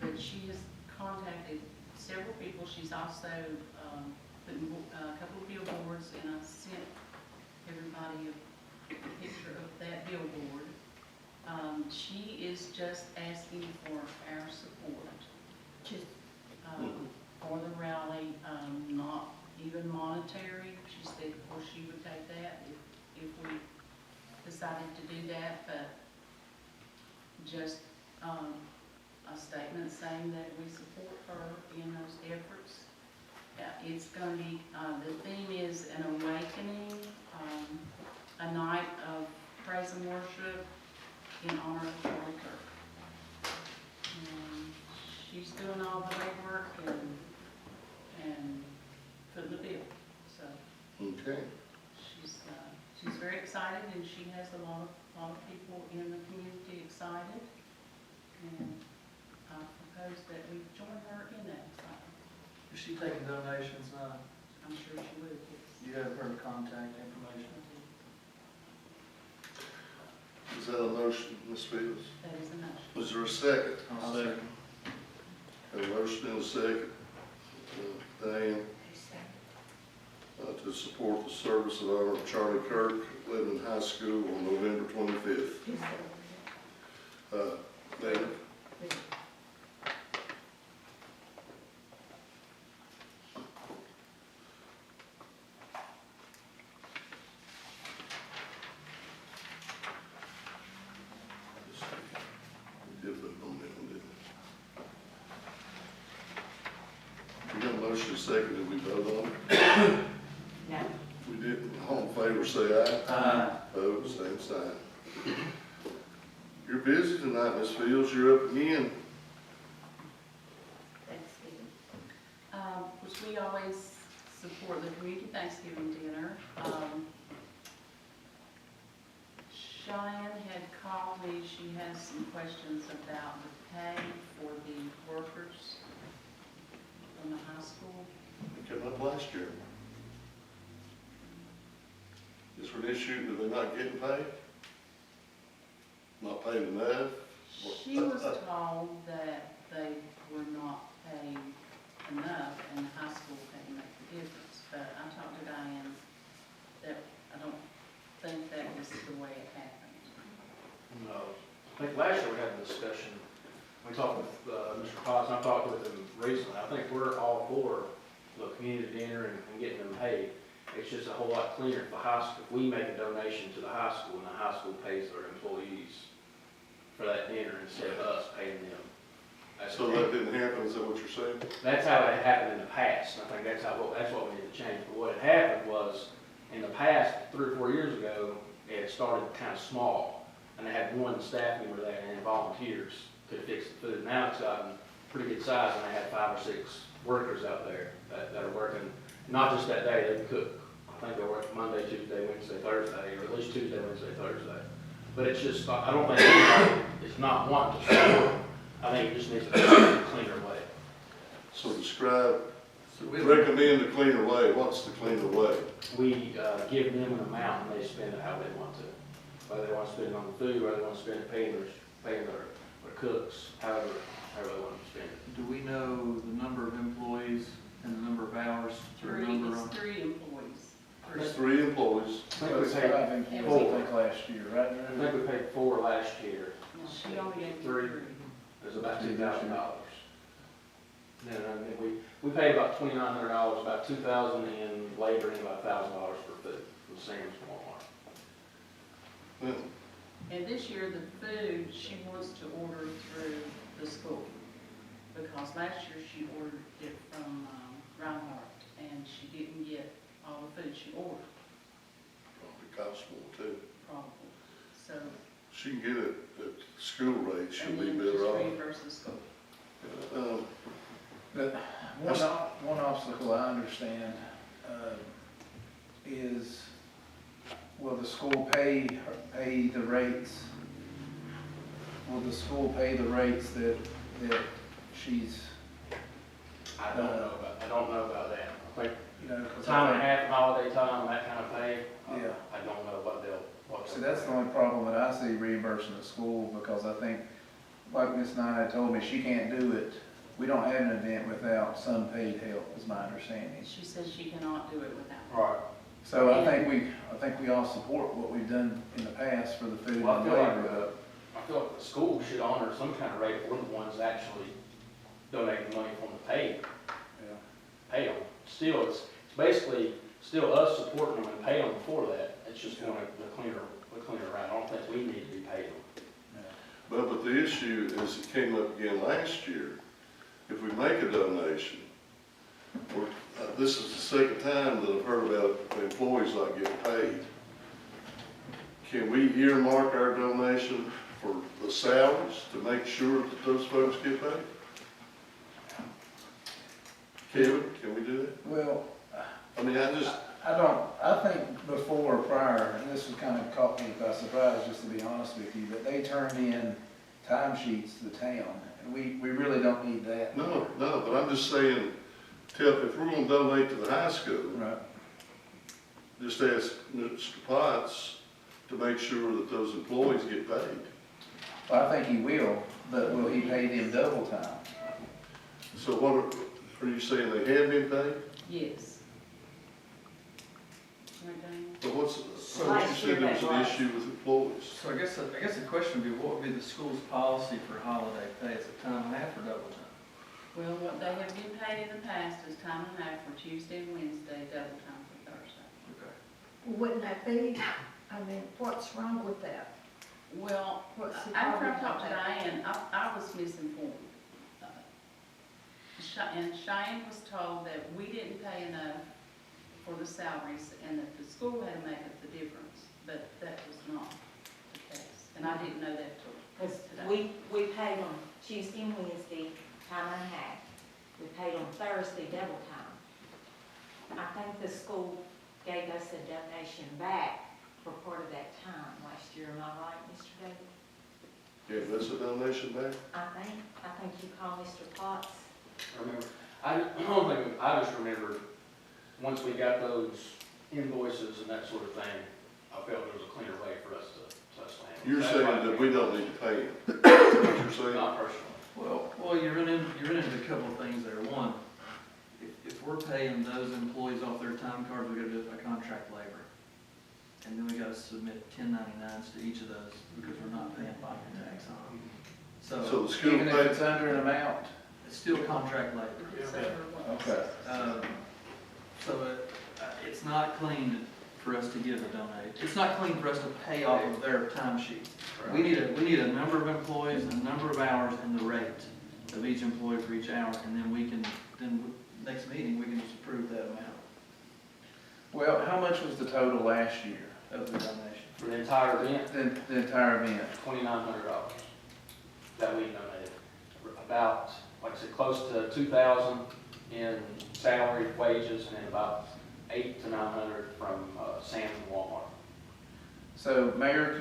[SPEAKER 4] But she has contacted several people. She's also put a couple of billboards, and I sent everybody a picture of that billboard. She is just asking for our support for the rally, not even monetary. She said, of course, she would take that if we decided to do that, but just a statement saying that we support her in those efforts. It's going to be, the theme is an awakening, a night of praise and worship in honor of Charlie Kirk. She's doing all the legwork and footing the bill, so
[SPEAKER 1] Okay.
[SPEAKER 4] she's very excited, and she has a lot of people in the community excited, and I propose that we join her in that excitement.
[SPEAKER 9] Is she taking donations now?
[SPEAKER 4] I'm sure she would, yes.
[SPEAKER 9] You have her contact information?
[SPEAKER 1] Is that a motion, Ms. Fields?
[SPEAKER 4] That is a motion.
[SPEAKER 1] Is there a second?
[SPEAKER 9] I'll second.
[SPEAKER 1] Have a motion and a second. Diane, to support the service of honor of Charlie Kirk at Lebanon High School on November 25th. David? We did vote on that one, didn't we? We got a motion and a second, did we vote on it?
[SPEAKER 6] No.
[SPEAKER 1] We didn't. All in favor, say aye.
[SPEAKER 5] Aye.
[SPEAKER 1] Opposed, same sign. You're busy tonight, Ms. Fields, you're up again.
[SPEAKER 6] Thanksgiving.
[SPEAKER 4] Which we always support the community Thanksgiving dinner. Cheyenne had called me, she has some questions about the pay for the workers from the high school.
[SPEAKER 1] It came up last year. Is there an issue that they're not getting paid? Not paid enough?
[SPEAKER 4] She was told that they were not paid enough and the high school hadn't made the difference. But I talked to Diane that I don't think that is the way it happened.
[SPEAKER 10] No, I think last year we had a discussion, we talked with Mr. Potts, and I talked with him recently. I think we're all for the community dinner and getting them paid. It's just a whole lot cleaner if the high school, if we make a donation to the high school and the high school pays their employees for that dinner instead of us paying them.
[SPEAKER 1] So that didn't happen, is that what you're saying?
[SPEAKER 10] That's how it happened in the past, and I think that's what we need to change. But what had happened was, in the past, 3 or 4 years ago, it had started kind of small, and they had one staff member there and volunteers to fix the food. Now it's gotten pretty good size, and they have 5 or 6 workers out there that are working, not just that day, they cook. I think they work Monday, Tuesday, Wednesday, Thursday, or at least Tuesday, Wednesday, Thursday. But it's just, I don't think anybody is not wanting to support. I think it just needs to be a cleaner way.
[SPEAKER 1] So describe, recommend a cleaner way. What's the cleaner way?
[SPEAKER 10] We give them an amount and they spend it how they want to. Whether they want to spend it on the food, whether they want to spend it paying their cooks, however they want to spend it.
[SPEAKER 9] Do we know the number of employees and the number of hours? Or
[SPEAKER 4] It's
[SPEAKER 9] number on-
[SPEAKER 4] 3 employees.
[SPEAKER 1] There's 3 employees.
[SPEAKER 10] I think we paid
[SPEAKER 5] 5 employees, I think, last year, right?
[SPEAKER 10] I think we paid 4 last year.
[SPEAKER 4] No, she only gave me
[SPEAKER 10] 3.
[SPEAKER 4] 3.
[SPEAKER 10] It was about $2,000. Then we paid about $2,900, about $2,000 in labor and about $1,000 for food from Sam's Walmart.
[SPEAKER 4] And this year, the food, she wants to order through the school. Because last year, she ordered it from Reinhardt, and she didn't get all the food she ordered,
[SPEAKER 1] Probably costs more too.
[SPEAKER 4] probably. So,
[SPEAKER 1] She can get it at school rate, she'll
[SPEAKER 4] and
[SPEAKER 1] be
[SPEAKER 4] then
[SPEAKER 1] better
[SPEAKER 4] just
[SPEAKER 1] off.
[SPEAKER 4] reimburse the school.
[SPEAKER 5] But one obstacle I understand is, will the school pay the rates? Will the school pay the rates that she's,
[SPEAKER 10] I don't know about that. I think
[SPEAKER 5] you know, 'cause
[SPEAKER 10] time and a
[SPEAKER 5] I
[SPEAKER 10] half, holiday time, that kind of pay.
[SPEAKER 5] Yeah.
[SPEAKER 10] I don't know what they'll.
[SPEAKER 5] think, see, that's the only problem that I see reimbursing the school, because I think, like Ms. Nina told me, she can't do it. We don't have an event without some paid help, is my understanding.
[SPEAKER 4] She says she cannot do it without.
[SPEAKER 10] Right.
[SPEAKER 5] So I think we all support what we've done in the past for the food and
[SPEAKER 10] Well, I feel like,
[SPEAKER 5] labor.
[SPEAKER 10] I feel like the school should honor some kind of rate if we're the ones actually donating money from the pay them. Still, it's basically still us supporting them and paying them for that. It's just going the cleaner route. I don't think we need to be paid them.
[SPEAKER 1] But the issue is, it came up again last year. If we make a donation, this is the second time that I've heard about employees not getting paid. Can we earmark our donation for the salaries to make sure that those folks get paid? Kevin, can we do that?
[SPEAKER 5] Well,
[SPEAKER 1] I mean,
[SPEAKER 5] I think before or prior, and this was kind of caught me by surprise, just to be honest with you, but they turned in timesheets to the town, and we really don't need that.
[SPEAKER 1] no, but I'm just saying, if we're gonna donate to the high school,
[SPEAKER 5] Right.
[SPEAKER 1] just ask Mr. Potts to make sure that those employees get paid.
[SPEAKER 5] Well, I think he will, but will he pay them double time?
[SPEAKER 1] So what, are you saying they have been paid?
[SPEAKER 4] Yes. Right, Diane?
[SPEAKER 1] But what's,
[SPEAKER 7] So
[SPEAKER 1] you
[SPEAKER 7] last year
[SPEAKER 1] said there was
[SPEAKER 7] that
[SPEAKER 1] an
[SPEAKER 7] was.
[SPEAKER 1] issue with employees.
[SPEAKER 9] So I guess the question would be, what would be the school's policy for holiday pay? Is it time and a half or double time?
[SPEAKER 4] Well, what they have been paid in the past is time and a half for Tuesday and Wednesday, double time for Thursday.
[SPEAKER 9] Okay.
[SPEAKER 6] Wouldn't that be, I mean, what's wrong with that?
[SPEAKER 4] Well,
[SPEAKER 6] What's the
[SPEAKER 4] after I
[SPEAKER 6] problem
[SPEAKER 4] talked to
[SPEAKER 6] with that?
[SPEAKER 4] Diane, I was misinformed. And Cheyenne was told that we didn't pay enough for the salaries and that the school had to make up the difference, but that was not the case. And I didn't know that till
[SPEAKER 12] Because
[SPEAKER 4] today.
[SPEAKER 12] we paid on Tuesday and Wednesday, time and a half. We paid on Thursday, double time. I think the school gave us a donation back for part of that time last year. Am I right, Mr. David?
[SPEAKER 1] Gave us a donation back?
[SPEAKER 12] I think you called Mr. Potts.
[SPEAKER 10] Remember, I just remembered, once we got those invoices and that sort of thing, I felt there was a cleaner way for us to stand.
[SPEAKER 1] You're saying that we don't need to pay him? Is that what you're saying?
[SPEAKER 10] Not personally.
[SPEAKER 9] Well, you run into a couple of things there. One, if we're paying those employees off their time cards, we gotta do it by contract labor. And then we gotta submit 1099s to each of those because we're not paying FICA tax on them.
[SPEAKER 1] So the school
[SPEAKER 5] Even if
[SPEAKER 1] paid,
[SPEAKER 5] it's under an amount?
[SPEAKER 9] It's still contract labor.
[SPEAKER 5] Okay.
[SPEAKER 9] So it's not clean for us to give a donate. It's not clean for us to pay off of their timesheet. We need a number of employees, a number of hours, and the rate of each employee for each hour, and then next meeting, we can just approve that amount
[SPEAKER 5] Well, how much was the total last year?
[SPEAKER 9] of the donation.
[SPEAKER 10] For the entire event,
[SPEAKER 5] The entire event?
[SPEAKER 10] $2,900 that we donated. About, like I said, close to 2,000 in salary, wages, and then about 800 to 900 from Sam's and Walmart.
[SPEAKER 5] So, Mayor,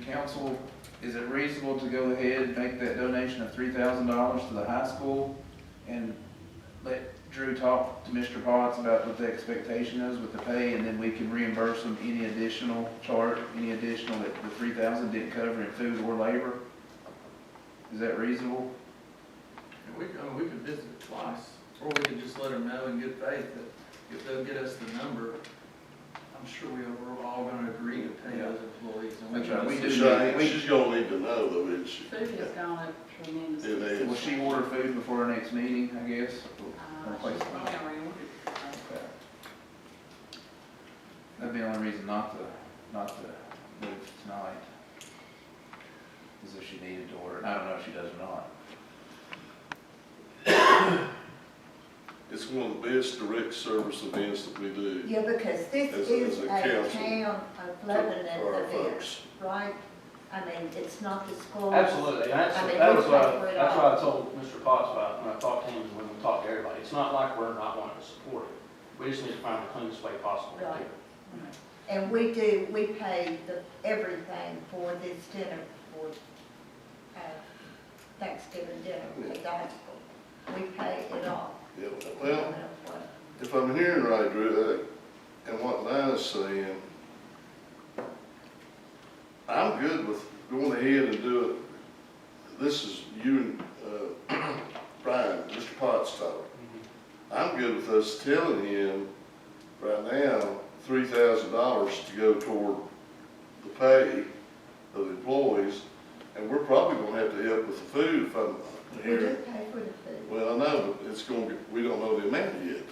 [SPEAKER 5] council, is it reasonable to go ahead and make that donation of $3,000 to the high school and let Drew talk to Mr. Potts about what the expectation is with the pay, and then we can reimburse them any additional that the 3,000 didn't cover in food or labor? Is that reasonable?
[SPEAKER 9] We could visit it twice, or we could just let them know in good faith that if they'll get us the number, I'm sure we're all gonna agree to pay those employees. And
[SPEAKER 5] That's right, we do.
[SPEAKER 1] she's gonna need to know though, isn't she?
[SPEAKER 4] Food has gone up tremendously.
[SPEAKER 1] It is.
[SPEAKER 5] Will she order food before our next meeting, I guess?
[SPEAKER 4] She's probably already ordered it.
[SPEAKER 5] Okay. That'd be the only reason not to move tonight, is if she needed to order. I don't know if she does or not.
[SPEAKER 1] It's one of the best direct service events that we do
[SPEAKER 6] Yeah, because this
[SPEAKER 1] As
[SPEAKER 6] is
[SPEAKER 1] a
[SPEAKER 6] a
[SPEAKER 1] council
[SPEAKER 6] town of Lebanon
[SPEAKER 1] for our
[SPEAKER 6] event,
[SPEAKER 1] folks.
[SPEAKER 6] right? I mean, it's not the school.
[SPEAKER 10] Absolutely, and
[SPEAKER 6] I mean, we're paying for it
[SPEAKER 10] that's
[SPEAKER 6] all.
[SPEAKER 10] what I told Mr. Potts about when I talked to him and when we talked to everybody. It's not like we're not wanting to support it. We just need to find the cleanest way possible to do
[SPEAKER 6] Right.
[SPEAKER 10] it.
[SPEAKER 6] And we pay everything for this dinner, for Thanksgiving dinner at the high school. We pay it all.
[SPEAKER 1] Yeah,
[SPEAKER 6] no
[SPEAKER 1] well,
[SPEAKER 6] matter what.
[SPEAKER 1] if I'm hearing right, Drew, and what Dinah's saying, I'm good with going ahead and do it. This is you and Brian, Mr. Potts talking. I'm good with us telling him right now, $3,000 to go toward the pay of the employees, and we're probably gonna have to help with the food if I'm
[SPEAKER 6] We do
[SPEAKER 1] hearing.
[SPEAKER 6] pay for the food.
[SPEAKER 1] Well, I know, but it's gonna be, we don't know the amount yet.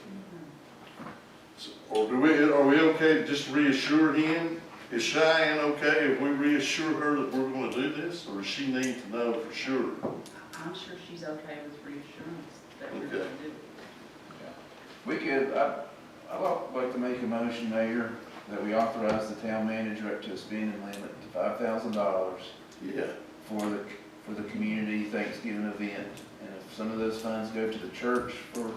[SPEAKER 1] So, or are we okay to just reassure him? Is Cheyenne okay if we reassure her that we're gonna do this, or does she need to know for sure?
[SPEAKER 4] I'm sure she's okay with reassurance that we're
[SPEAKER 1] Okay.
[SPEAKER 4] gonna do it.
[SPEAKER 5] We could, I'd like to make a motion, Mayor, that we authorize the town manager up to a spending limit to $5,000
[SPEAKER 1] Yeah.
[SPEAKER 5] for the community Thanksgiving event. And if some of those funds go to the church for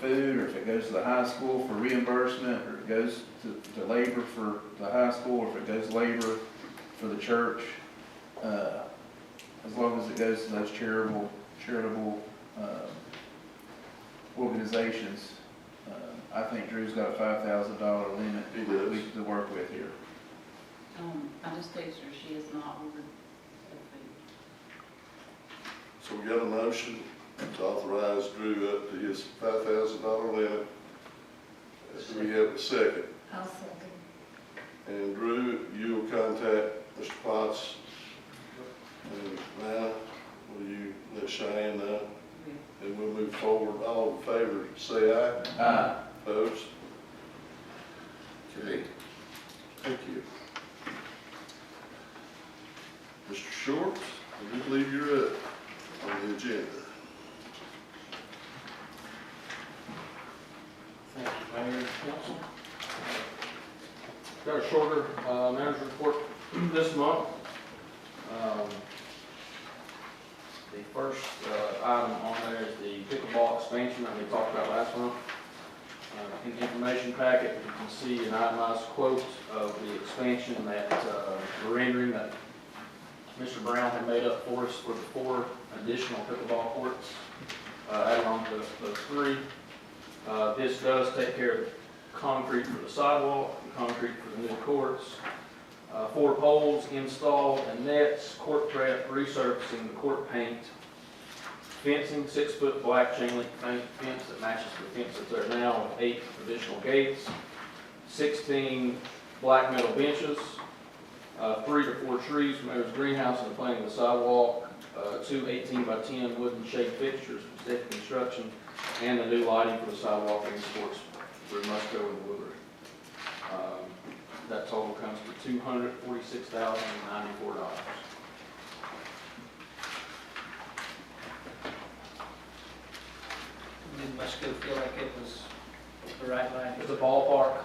[SPEAKER 5] food, or if it goes to the high school for reimbursement, or it goes to labor for the high school, or if it goes labor for the church, as long as it goes to those charitable organizations, I think Drew's got a $5,000 limit
[SPEAKER 1] He does.
[SPEAKER 5] to work with here.
[SPEAKER 4] I just texted her, she has not ordered the food.
[SPEAKER 1] So we got a motion to authorize Drew up to his $5,000 limit. Do we have a second?
[SPEAKER 6] I'll second.
[SPEAKER 1] And Drew, you'll contact Mr. Potts. And now, will you let Cheyenne know? And we'll move forward. All in favor, say aye.
[SPEAKER 5] Aye.
[SPEAKER 1] Opposed? Okay. Thank you. Mr. Short, I do believe you're up on the agenda.
[SPEAKER 13] Thank you.
[SPEAKER 10] council. Got a shorter manager's report this month. The first item on there is the pickleball expansion that we talked about last month. In the information packet, you can see an itemized quote of the expansion that the rendering that Mr. Brown had made up for us for the 4 additional pickleball courts, added on to the 3. This does take care of concrete for the sidewalk, concrete for the new courts, 4 poles installed and nets, court prep, resurfacing the court paint, fencing, 6-foot black chain link fence that matches the fence that's there now with 8 additional gates, 16 black metal benches, 3 to 4 trees from Mayor's greenhouse and the planting of the sidewalk, 2 18-by-10 wooden shade fixtures for safe construction, and the new lighting for the sidewalk and sports through Musco and Woodward. That total comes to $246,094.
[SPEAKER 13] Did Musco feel like it was the right line?
[SPEAKER 10] It's a ballpark.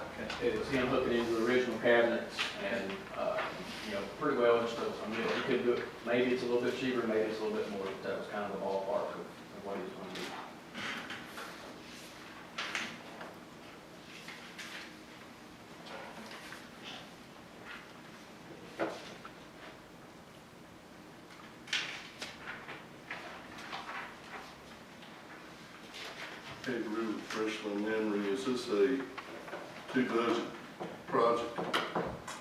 [SPEAKER 10] It was him hooking into the original cabinets and, pretty well installed. I mean, he could do it, maybe it's a little bit cheaper, maybe it's a little bit more, but that was kind of the ballpark of what he was going to do.
[SPEAKER 1] Hey, real refresh my memory, is this a 2-budget project?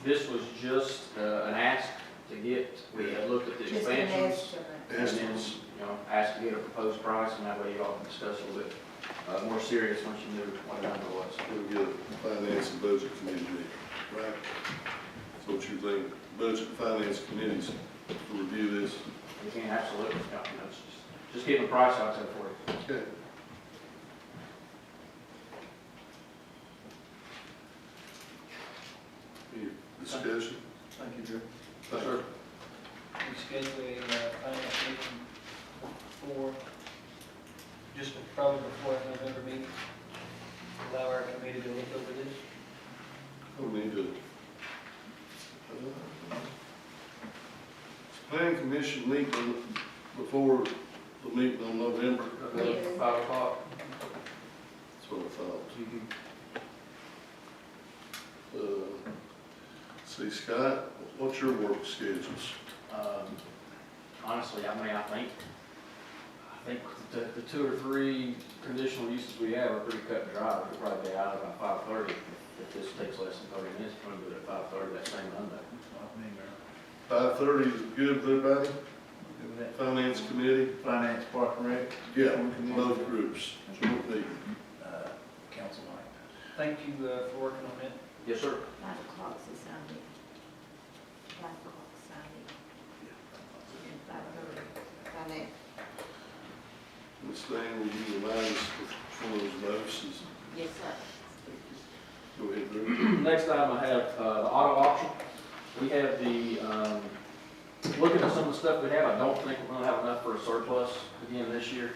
[SPEAKER 10] This was just an ask to get, we had looked at the
[SPEAKER 6] Just an
[SPEAKER 10] expansions.
[SPEAKER 6] estimate.
[SPEAKER 10] And then,
[SPEAKER 1] Estimates.
[SPEAKER 10] asked to get a proposed price, and that way you all can discuss a little bit more serious once you knew what the number was.
[SPEAKER 1] We'll get a finance and budget committee meeting, right? So what you think, budget and finance committees to review this?
[SPEAKER 10] You can absolutely, just getting the price out there for you.
[SPEAKER 1] Okay. Any discussion?
[SPEAKER 13] Thank you, Drew.
[SPEAKER 1] Thank you.
[SPEAKER 13] We schedule a finance meeting for, just probably before our November meeting. Allow our committee to look over this.
[SPEAKER 1] We need to. Planning commission meeting before the meeting on November.
[SPEAKER 6] Yes.
[SPEAKER 10] 5 o'clock.
[SPEAKER 1] That's what I thought. See, Scott, what's your work schedules?
[SPEAKER 10] Honestly, I think the 2 or 3 conditional uses we have are pretty cut and dry. We'll probably be out about 5:30. If this takes less than 30 minutes, we're going to do it at 5:30 that same Monday.
[SPEAKER 1] 5:30 is good with everybody? Finance committee?
[SPEAKER 5] Finance, Park and Rec.
[SPEAKER 1] Yeah, both groups. Short meeting.
[SPEAKER 5] Council night.
[SPEAKER 13] Thank you for working on that.
[SPEAKER 10] Yes, sir.
[SPEAKER 6] 5 o'clock's a Sunday. 5 o'clock's Sunday. And 5:30, finance.
[SPEAKER 1] Ms. Dan, will you remind us of one of those notices?
[SPEAKER 12] Yes, sir.
[SPEAKER 1] Go ahead, Drew.
[SPEAKER 10] Next item I have the auto auction. We have looking at some of the stuff we have, I don't think we're going to have enough for a surplus again this year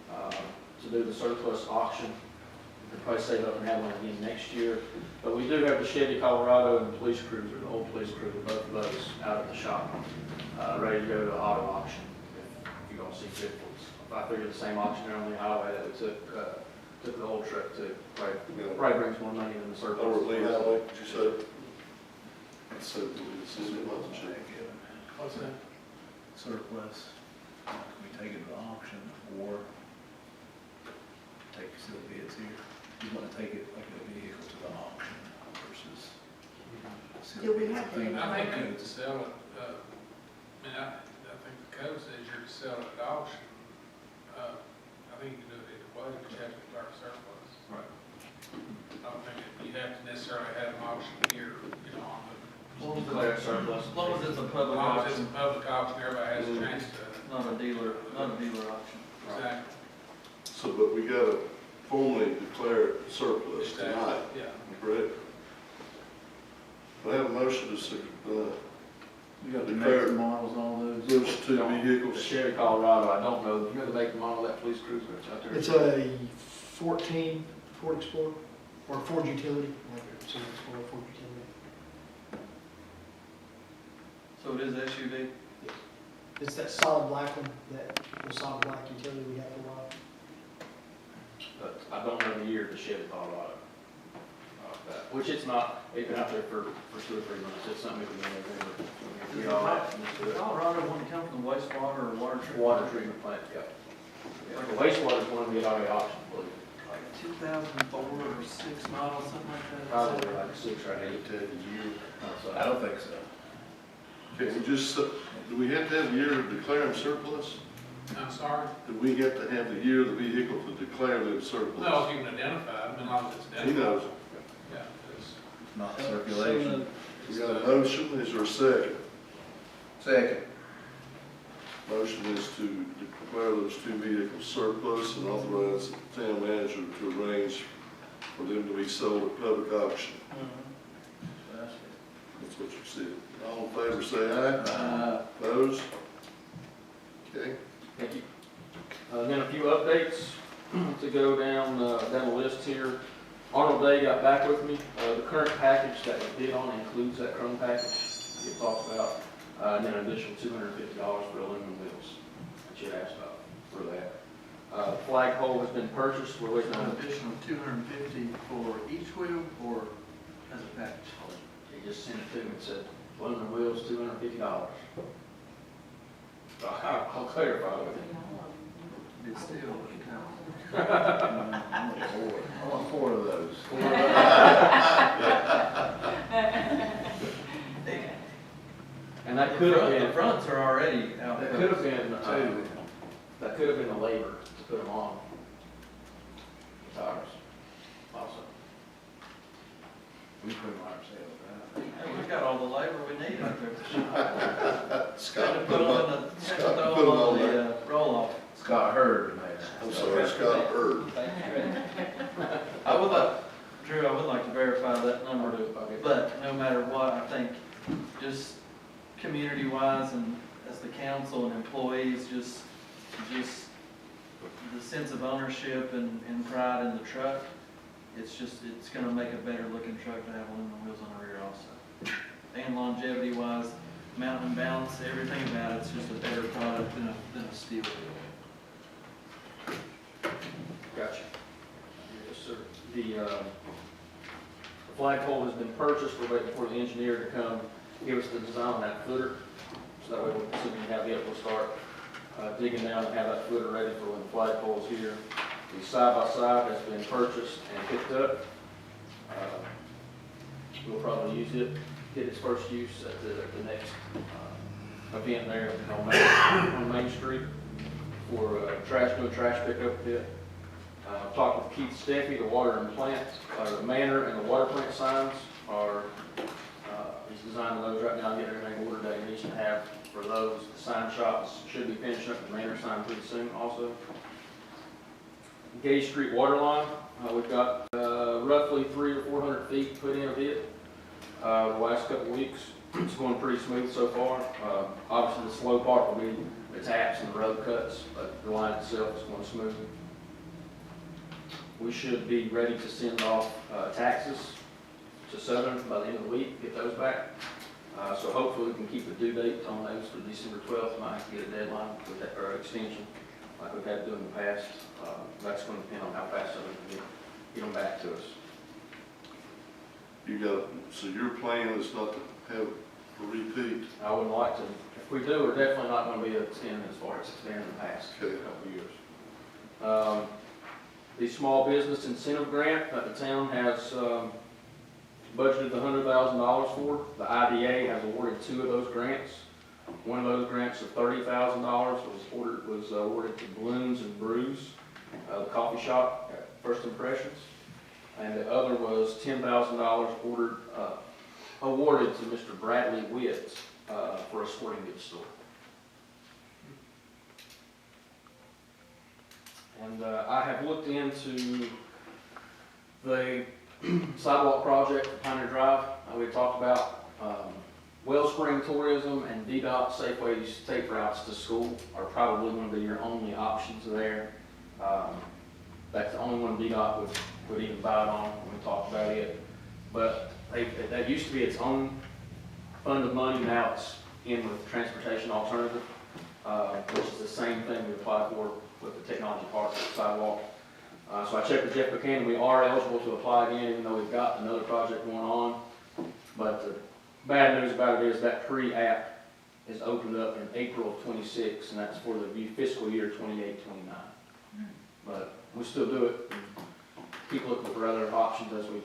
[SPEAKER 10] to do the surplus auction. We could probably save up and have one again next year. But we do have the Chevy Colorado and the police cruiser, the old police cruiser, both of those out at the shop, ready to go to auto auction if you don't see fit for us. I figure the same auctioneer on the highway that we took the old truck to, probably brings more money than the surplus.
[SPEAKER 1] Over at Lee Highway, did you say? So, this is a month check.
[SPEAKER 10] What's that?
[SPEAKER 5] Surplus, can we take it to the auction or take still bids here? You want to take it like a vehicle to the auction versus.
[SPEAKER 6] Do we have to-
[SPEAKER 11] I think you could sell it, I think the code says you're to sell it at auction. I think you can do it either way, but you have to declare surplus.
[SPEAKER 10] Right.
[SPEAKER 11] I don't think that you have to necessarily have an auction here, on the.
[SPEAKER 10] Declare surplus.
[SPEAKER 13] As long as it's a
[SPEAKER 11] As
[SPEAKER 13] public
[SPEAKER 11] long as it's
[SPEAKER 13] auction,
[SPEAKER 11] a public auction, everybody has a chance to.
[SPEAKER 13] not a dealer auction.
[SPEAKER 11] Exactly.
[SPEAKER 1] So, but we gotta formally declare it surplus
[SPEAKER 11] Exactly.
[SPEAKER 1] tonight,
[SPEAKER 11] Yeah.
[SPEAKER 1] correct? I have a motion to,
[SPEAKER 5] You got the
[SPEAKER 1] Declare-
[SPEAKER 5] makes and models, all those.
[SPEAKER 1] those 2
[SPEAKER 10] The
[SPEAKER 1] vehicles.
[SPEAKER 10] Chevy Colorado, I don't know, you know the make and model of that police cruiser that's out there?
[SPEAKER 14] It's a 14 Ford Explorer.
[SPEAKER 13] or Ford Utility, like it's for a Ford Utility.
[SPEAKER 9] So it is SUV?
[SPEAKER 13] It's that solid black one, the solid black utility we have for a while.
[SPEAKER 10] But I don't know the year the Chevy Colorado. Which it's not, it's been out there for 2 or 3 months, it's something we can
[SPEAKER 9] Does
[SPEAKER 10] get all that.
[SPEAKER 9] the Colorado one come from wastewater or water treatment?
[SPEAKER 10] Water treatment plant, yeah. The wastewater is one we had already auctioned, I believe.
[SPEAKER 9] Like 2004 or 6 model, something like that?
[SPEAKER 10] Probably like 6 or 8 to the year.
[SPEAKER 5] I don't think so.
[SPEAKER 1] Okay, we just, do we have to have a year to declare them surplus?
[SPEAKER 11] I'm sorry?
[SPEAKER 1] Do we get to have the year of the vehicle to declare them surplus?
[SPEAKER 11] No, if you can identify them, as long as it's
[SPEAKER 1] He
[SPEAKER 11] identified.
[SPEAKER 1] knows.
[SPEAKER 11] Yeah, it's-
[SPEAKER 5] Not circulation.
[SPEAKER 1] We got a motion, is there a second?
[SPEAKER 5] Second.
[SPEAKER 1] Motion is to declare those 2 vehicles surplus and authorize the town manager to arrange for them to be sold at public auction. That's what you said. All in favor, say aye. Opposed? Okay.
[SPEAKER 10] Thank you. Then a few updates to go down the list here. Arnold Day got back with me. The current package that we bid on includes that chrome package we talked about, and then an additional $250 for aluminum wheels that you had asked about for that. Flagpole has been purchased. We're waiting on
[SPEAKER 9] An additional 250 for each wheel or as a package?
[SPEAKER 10] He just sent it to me and said, aluminum wheels, $250. So I'll clarify with him.
[SPEAKER 9] It's still,
[SPEAKER 5] I want 4 of those.
[SPEAKER 10] And that could have
[SPEAKER 9] the
[SPEAKER 10] been,
[SPEAKER 9] fronts are already out.
[SPEAKER 10] that could have been, that could have been the labor to put them on. Tires, also.
[SPEAKER 5] We put them ourselves, right?
[SPEAKER 9] Hey, we've got all the labor we need out there at the shop.
[SPEAKER 1] Scott,
[SPEAKER 9] Put them on the,
[SPEAKER 1] Scott,
[SPEAKER 9] throw
[SPEAKER 1] put
[SPEAKER 9] them
[SPEAKER 1] 'em on
[SPEAKER 9] on
[SPEAKER 1] there.
[SPEAKER 9] the roll-off.
[SPEAKER 5] Scott Hurd, man.
[SPEAKER 1] I'm sorry, Scott Bird.
[SPEAKER 9] I would like, Drew, I would like to verify that number, but no matter what, I think just community-wise and as the council and employees, just the sense of ownership and pride in the truck, it's gonna make a better looking truck to have aluminum wheels on the rear also. And longevity-wise, mountain and balance, everything about it's just a better product than a steel wheel.
[SPEAKER 10] Gotcha. Yes, sir. The flagpole has been purchased. We're waiting for the engineer to come give us the design on that footer. So that way we'll have it, we'll start digging down and have that footer ready for when the flagpole's here. The side-by-side has been purchased and picked up. We'll probably use it, get its first use at the next event there on Main Street for doing trash pickup pit. Talked with Keith Steffi, the water and plant, the manor and the water plant signs are, he's designing those right now, getting everything ordered that he needs to have for those. The sign shops should be finishing up the manor sign pretty soon also. Gay Street water line, we've got roughly 300 or 400 feet put in of it the last couple of weeks. It's going pretty smooth so far. Obviously the slow part will be the taps and the road cuts, but the line itself is going smooth. We should be ready to send off taxes to Southern by the end of the week, get those back. So hopefully we can keep a due date on those for December 12th. Might have to get a deadline with that, or extension like we've had to do in the past. That's going to depend on how fast Southern can get them back to us.
[SPEAKER 1] You got, so your plan is not to have a repeat?
[SPEAKER 10] I wouldn't like to. If we do, we're definitely not going to be extending as far as it's been in the past
[SPEAKER 1] Okay.
[SPEAKER 10] couple of years. The small business incentive grant that the town has budgeted $100,000 for. The IDA has awarded 2 of those grants. One of those grants of $30,000 was awarded to Balloons and Brews, the coffee shop at First Impressions, and the other was $10,000 awarded to Mr. Bradley Witt for a sporting goods store. And I have looked into the sidewalk project for Pioneer Drive. We talked about Wellspring Tourism and DDOT Safeway tape routes to school are probably going to be your only options there. That's the only one DDOT would even buy it on when we talked about it. But that used to be its own fund of money, now it's in with transportation alternative, which is the same thing we applied for with the technology park sidewalk. So I checked with Jeff Buchanan, we are eligible to apply again, even though we've got another project going on. But the bad news about it is that pre-app is opened up in April of '26, and that's for the fiscal year 28-29. But we still do it, and keep looking for other options as we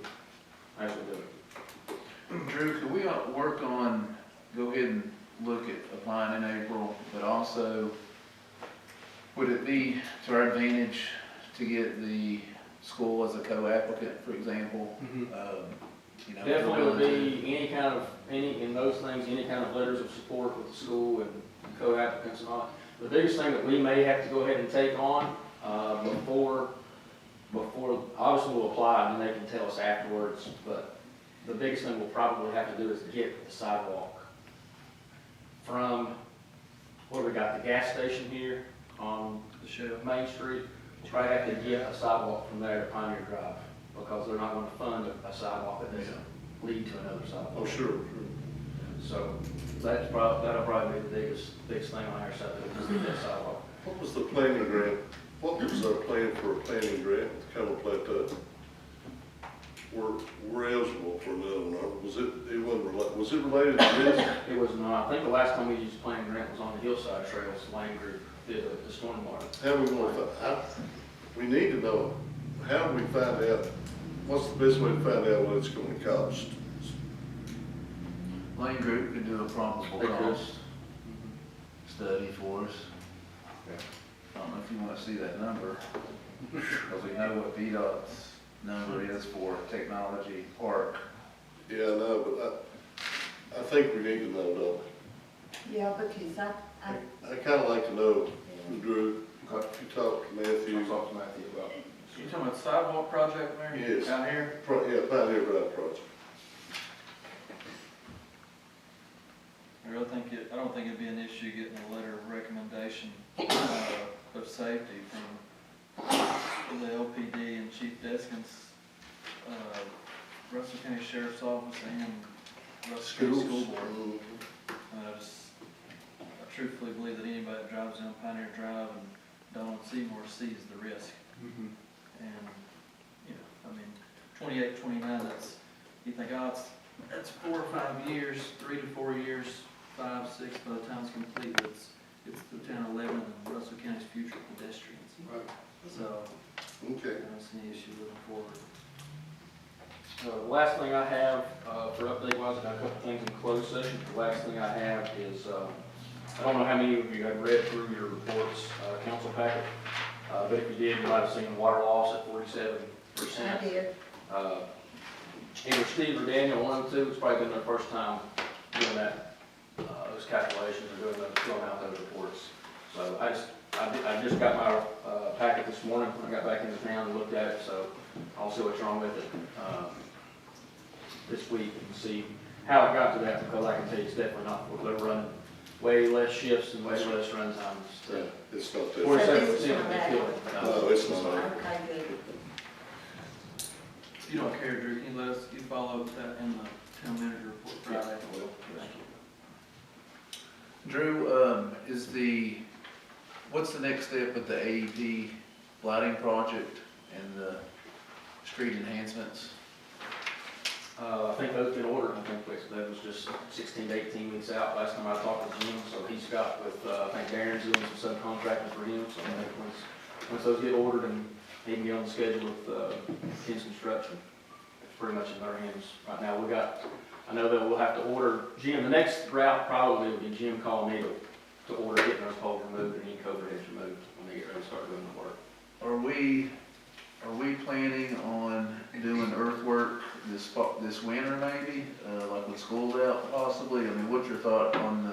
[SPEAKER 10] do it.
[SPEAKER 5] Drew, could we work on, go ahead and look at applying in April, but also, would it be to our advantage to get the school as a co-applicant, for example? You know,
[SPEAKER 10] Definitely would be in those things, any kind of letters of support with the school and co-applicants and all. The biggest thing that we may have to go ahead and take on, before, obviously we'll apply and then they can tell us afterwards, but the biggest thing we'll probably have to do is get the sidewalk from, what we got, the gas station here on
[SPEAKER 9] The shelf.
[SPEAKER 10] Main Street. We'll probably have to get a sidewalk from there to Pioneer Drive, because they're not gonna fund a sidewalk that doesn't lead to another sidewalk.
[SPEAKER 1] Oh, sure.
[SPEAKER 10] So that'll probably be the biggest thing on our side, is get that sidewalk.
[SPEAKER 1] What was the planning grant? What was our plan for a planning grant with Campbell Plateau? We're eligible for another one. Was it related to this?
[SPEAKER 10] It was not, I think the last time we used planning grant was on the Hillside Trails, Lane Group did the stormwater.
[SPEAKER 1] How we want to, we need to know, how do we find out, what's the best way to find out what it's going to cost?
[SPEAKER 5] Lane Group could do a probable
[SPEAKER 10] They could.
[SPEAKER 5] cost study for us. I don't know if you want to see that number, because we know what VDOT's number is for technology park.
[SPEAKER 1] Yeah, I know, but I think we need to know, though.
[SPEAKER 6] Yeah, because
[SPEAKER 1] I kind of like to know, Drew, if you talk to Matthew.
[SPEAKER 10] I'll talk to Matthew about it.
[SPEAKER 9] You talking about the sidewalk project, Mary?
[SPEAKER 1] Yes.
[SPEAKER 9] Down here?
[SPEAKER 1] Yeah, Pioneer Drive project.
[SPEAKER 9] I don't think it'd be an issue getting a letter of recommendation, of safety from the LPD and Chief Deskins, Russell County Sheriff's Office and Russell County School Board. I truthfully believe that anybody that drives down Pioneer Drive and Donald Seymour sees the risk. And, you know, I mean, 28, 29, you think, that's 4 or 5 years, 3 to 4 years, 5, 6, by the time it's complete, it's the town of Lebanon and Russell County's future pedestrians.
[SPEAKER 1] Right.
[SPEAKER 9] So,
[SPEAKER 1] Okay.
[SPEAKER 9] I don't see any issue looking forward.
[SPEAKER 10] The last thing I have, for update wise, I got a couple things in closed session. The last thing I have is, I don't know how many of you have read through your reports, council packet, but if you did, you might have seen water loss at 47%.
[SPEAKER 6] I did.
[SPEAKER 10] Either Steve or Daniel, one of the two, it's probably been their first time doing that, those calculations or filling out those reports. So I just got my packet this morning when I got back into town and looked at it, so I'll see what's wrong with it this week and see how it got to that, because I can tell you it's definitely not, they're running way less shifts and way less run times.
[SPEAKER 1] Yeah, it's not that.
[SPEAKER 10] 47% they kill it.
[SPEAKER 1] No, it's not.
[SPEAKER 6] Okay, good.
[SPEAKER 9] You don't care, Drew, you follow that in the town manager report Friday.
[SPEAKER 10] Thank you.
[SPEAKER 5] Drew, what's the next step with the AEP lighting project and the street enhancements?
[SPEAKER 10] I think those been ordered. I think that was just 16 to 18 weeks out last time I talked to Jim. So he's got with, I think Darren's doing some subcontracting for him. So I think once those get ordered and he can get on the schedule with his construction, it's pretty much in our hands right now. I know that we'll have to order Jim. The next route probably will be Jim calling me to order getting those poles removed and any cover heads removed when they get ready to start doing the work.
[SPEAKER 5] Are we planning on doing earthwork this winter maybe, like with school's out possibly? I mean, what's your thought on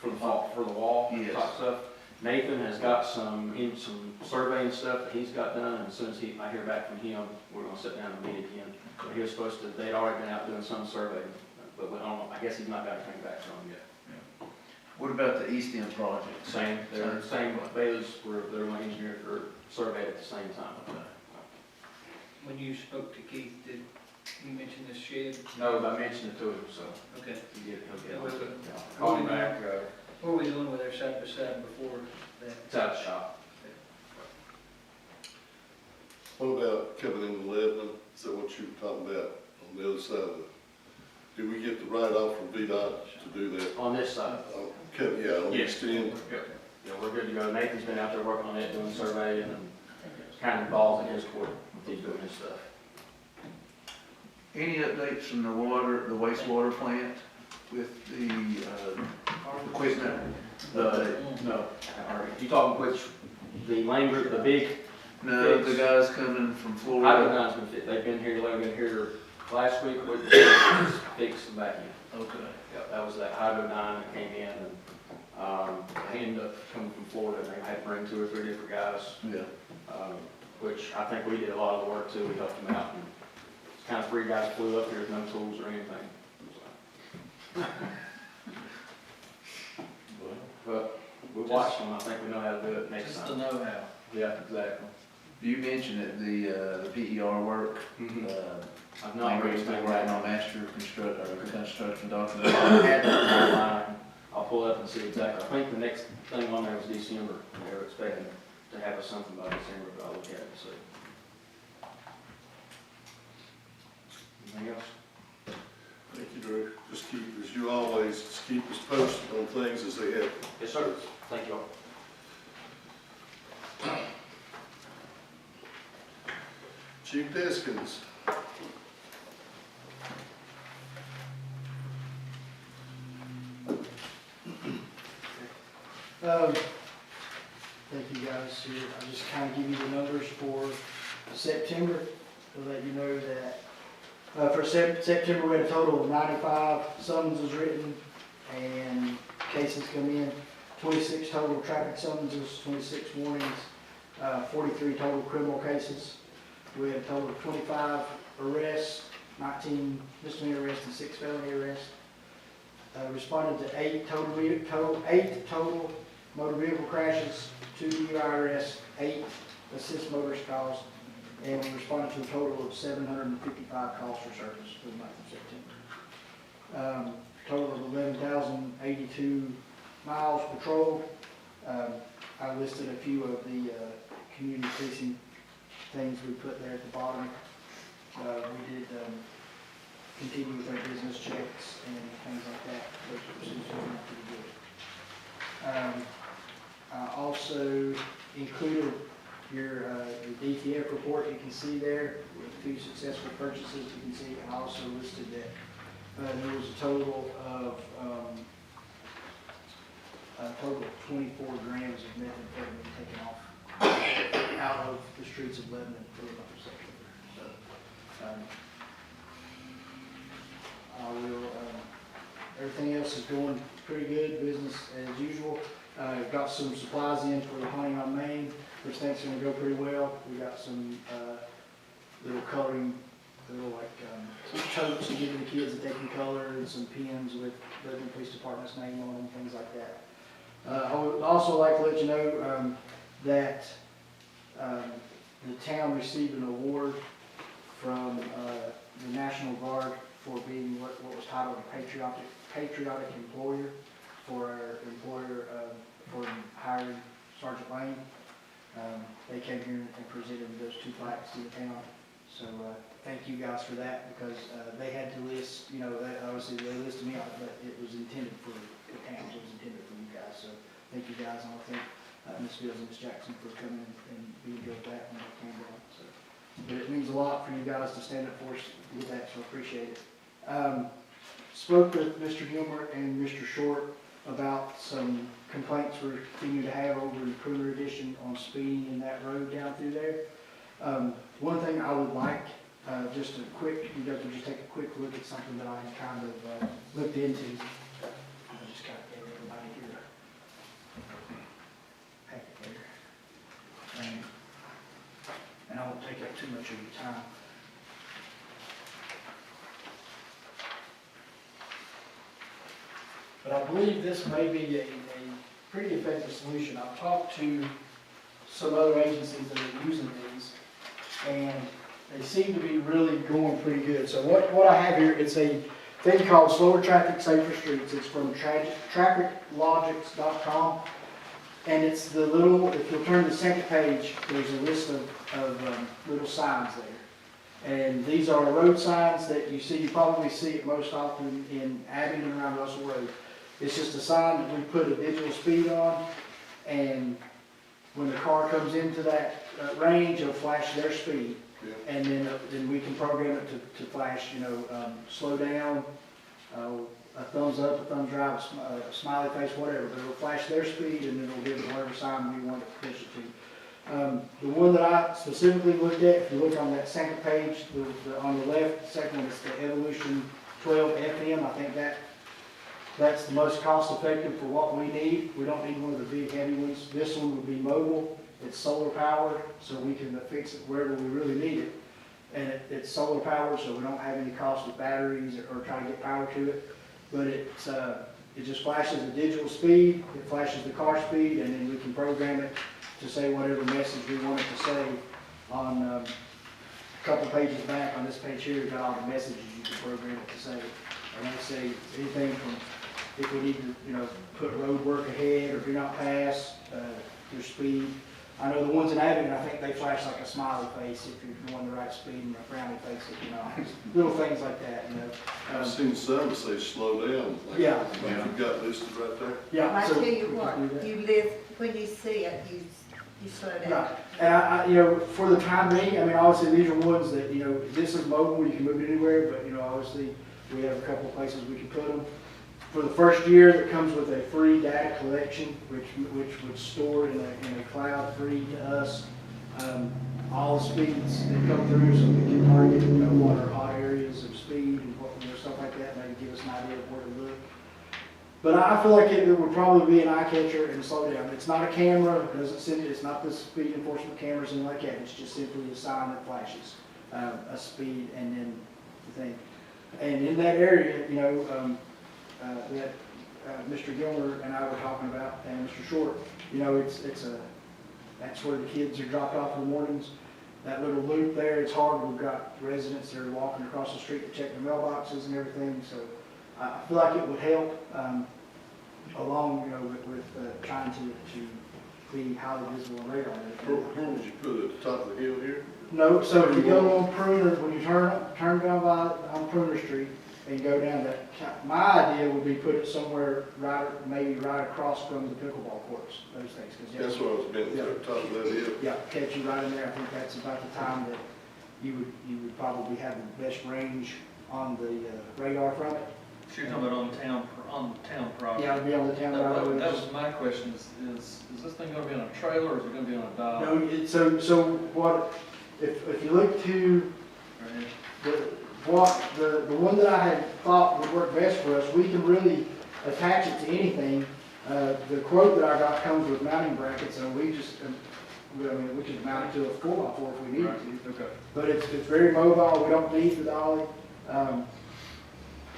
[SPEAKER 10] For the wall
[SPEAKER 5] Yes.
[SPEAKER 10] type stuff. Nathan has got some surveying stuff that he's got done, and as soon as I hear back from him, we're gonna sit down and meet again. But he was supposed to, they'd already been out doing some surveying, but I don't know, I guess he's not got anything back from him yet.
[SPEAKER 5] What about the East End project?
[SPEAKER 10] Same, they're the same, Bailey's, they're my engineer for survey at the same time.
[SPEAKER 13] when you spoke to Keith, did you mention this shed?
[SPEAKER 10] No, I mentioned it to him, so
[SPEAKER 13] Okay.
[SPEAKER 10] he did, he'll
[SPEAKER 13] Was
[SPEAKER 10] get
[SPEAKER 13] it-
[SPEAKER 10] it. Call him back,
[SPEAKER 13] What were we doing with our side by side before that?
[SPEAKER 10] it's out of the shop.
[SPEAKER 1] What about coming into Lebanon? Is that what you were talking about on the other side of it? Did we get the write-off from VDOT to do that?
[SPEAKER 10] On this side.
[SPEAKER 1] Yeah, on the
[SPEAKER 10] Yes.
[SPEAKER 1] extend.
[SPEAKER 10] Yeah, we're good to go. Nathan's been out there working on it, doing surveying, and kind of involved in his court, he's doing his stuff.
[SPEAKER 5] Any updates from the water, the wastewater plant with the, equipment?
[SPEAKER 10] No, you talking which, the lane group, the big,
[SPEAKER 5] No, the guys coming from
[SPEAKER 10] hydro
[SPEAKER 5] Florida.
[SPEAKER 10] guys been fit, they've been here, last week, we fixed them back in.
[SPEAKER 5] Okay.
[SPEAKER 10] Yep, that was that hydro 9 that came in, and, they ended up coming from Florida, and they had to bring 2 or 3 different guys,
[SPEAKER 5] Yeah.
[SPEAKER 10] which I think we did a lot of the work too, we helped them out. And it's kind of 3 guys flew up here with no tools or anything. So. But we watched them, I think we know how to do it next
[SPEAKER 13] Just to
[SPEAKER 10] time.
[SPEAKER 13] know how.
[SPEAKER 10] Yeah, exactly.
[SPEAKER 5] You mentioned it, the PER work.
[SPEAKER 10] I've not heard
[SPEAKER 5] Still
[SPEAKER 10] anything
[SPEAKER 5] writing
[SPEAKER 10] back.
[SPEAKER 5] on master construction
[SPEAKER 10] I
[SPEAKER 5] document.
[SPEAKER 10] had that online. I'll pull it up and see exactly. I think the next thing on there was December. They were expecting to have us something by December, but I'll look at it and see. Anything else?
[SPEAKER 1] Thank you, Drew. Just keep, as you always, just keep us posted on things as they happen.
[SPEAKER 10] Yes, sir. Thank you all.
[SPEAKER 1] Chief Deskins.
[SPEAKER 14] Thank you guys. Here, I'll just kind of give you the numbers for September to let you know that for September we had a total of 95 summonses written and cases come in, 26 total traffic summonses, 26 warnings, 43 total criminal cases. We had a total of 25 arrests, 19 misdemeanor arrests and 6 felony arrests. Responded to 8 total motor vehicle crashes, 2 DUI arrests, 8 assist motorist calls, and we responded to a total of 755 calls for service for the month of September. Total of 11,082 miles patrolled. I listed a few of the community policing things we put there at the bottom. We did continue with our business checks and things like that. Those procedures are pretty good. I also included your DTF report you can see there with 2 successful purchases. You can see I also listed that there was a total of 24 grams of methamphetamine taken off out of the streets of Lebanon for the month of September. So I will. Everything else is going pretty good, business as usual. Got some supplies in for the hunting on Main, which I think is going to go pretty well. We got some little coloring, little some totes to give to the kids that they can color, and some pens with Lebanon Police Department's name on them, things like that. I would also like to let you know that the town received an award from the National Guard for being what was titled a patriotic employer for our employer for hiring Sergeant Lane. They came here and presented those 2 plaques to the town. So thank you guys for that, because they had to list, obviously they listed me out, but it was intended for the towns, it was intended for you guys. So thank you guys, and I thank Ms. Fields and Ms. Jackson for coming and being good with that when they came down. So, but it means a lot for you guys to stand up for us with that, so I appreciate it. Spoke with Mr. Gilmer and Mr. Short about some complaints we continue to have over in Kruger Edition on speeding in that road down through there. One thing I would like, just a quick, you guys would just take a quick look at something that I kind of looked into. I just got to give everybody here a packet there. And I won't take up too much of your time. But I believe this may be a pretty effective solution. I've talked to some other agencies that are using these, and they seem to be really going pretty good. So what I have here, it's a thing called Slower Traffic, Safer Streets. It's from trafficlogics.com. And it's the little, if you'll turn to the second page, there's a list of little signs there. And these are road signs that you probably see it most often in Abbey and around Russell Road. It's just a sign that we put a digital speed on, and when the car comes into that range, it'll flash their speed.
[SPEAKER 1] Yeah.
[SPEAKER 14] And then we can program it to flash, slow down, a thumbs up, a thumbs down, a smiley face, whatever. But it'll flash their speed, and then it'll give it whatever sign we want it to push it to. The one that I specifically looked at, if you look on that second page, on the left, the second one is the Evolution 12 FM. I think that's the most cost effective for what we need. We don't need one of the big heavy ones. This one would be mobile. It's solar powered, so we can fix it wherever we really need it. And it's solar powered, so we don't have any cost with batteries or trying to get power to it. But it just flashes the digital speed, it flashes the car speed, and then we can program it to say whatever message we want it to say. On a couple pages back on this page here, we've got all the messages you can program it to say. And I say anything from if we need to, put road work ahead, or do not pass, your speed. I know the ones in Abington, I think they flash like a smiley face if you're going the right speed, and a frowny face if you're not. Little things like that,
[SPEAKER 1] I've seen some that say slow down. Like
[SPEAKER 14] Yeah.
[SPEAKER 1] you've got listed right there.
[SPEAKER 14] Yeah.
[SPEAKER 6] I
[SPEAKER 14] so
[SPEAKER 6] tell you
[SPEAKER 14] we can
[SPEAKER 6] what,
[SPEAKER 14] do that.
[SPEAKER 6] you live, when you see it, you slow down.
[SPEAKER 14] Right. And I, for the time being, obviously these are ones that, this is mobile, you can move it anywhere, but, obviously we have a couple of places we can put them. For the first year, it comes with a free data collection, which would store in a cloud free to us. All the speeds that come through, so we can target, what are hot areas of speed and what, stuff like that, maybe give us an idea of where to look. But I feel like it would probably be an eye catcher and a slow down. It's not a camera, it doesn't send it, it's not the speed enforcement cameras and like that. It's just simply a sign that flashes a speed and then the thing. And in that area, that Mr. Gilmer and I were talking about, and Mr. Short, that's where the kids are dropped off in the mornings. That little loop there, it's hard. We've got residents that are walking across the street to check their mailboxes and everything. So I feel like it would help along, with trying to be highly visible and radar.
[SPEAKER 1] Where would you put it, at the top of the hill here?
[SPEAKER 14] No, so if you go on Pruner, when you turn down on Pruner Street and go down that, my idea would be put it somewhere maybe right across from the pickleball courts, those things. 'Cause
[SPEAKER 1] That's what I was meant,
[SPEAKER 14] Yeah.
[SPEAKER 1] at the top of that hill.
[SPEAKER 14] Yeah, catch you right in there. I think that's about the time that you would probably have the best range on the radar from it.
[SPEAKER 9] So you're talking about on town property?
[SPEAKER 14] Yeah, it'd be on the town right away.
[SPEAKER 9] That was my question, is this thing gonna be on a trailer, or is it gonna be on a dock?
[SPEAKER 14] No, so what, if you look to
[SPEAKER 9] Right.
[SPEAKER 14] the one that I had thought would work best for us, we can really attach it to anything. The quote that I got comes with mounting brackets, and we could mount it to a 4x4 if we needed to.
[SPEAKER 9] Okay.
[SPEAKER 14] But it's very mobile, we don't need the dolly.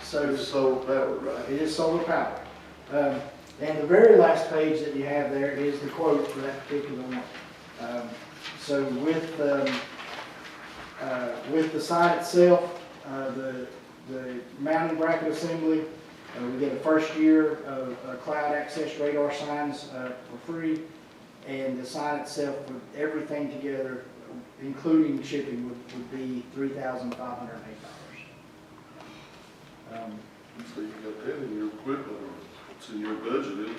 [SPEAKER 14] So
[SPEAKER 1] It's solar powered, right?
[SPEAKER 14] it is solar powered. And the very last page that you have there is the quote for that particular one. So with the sign itself, the mounting bracket assembly, we get a first year of cloud access radar signs for free, and the sign itself with everything together, including shipping, would be $3,508.
[SPEAKER 1] So you got that in your equipment, or it's in your budget, isn't it?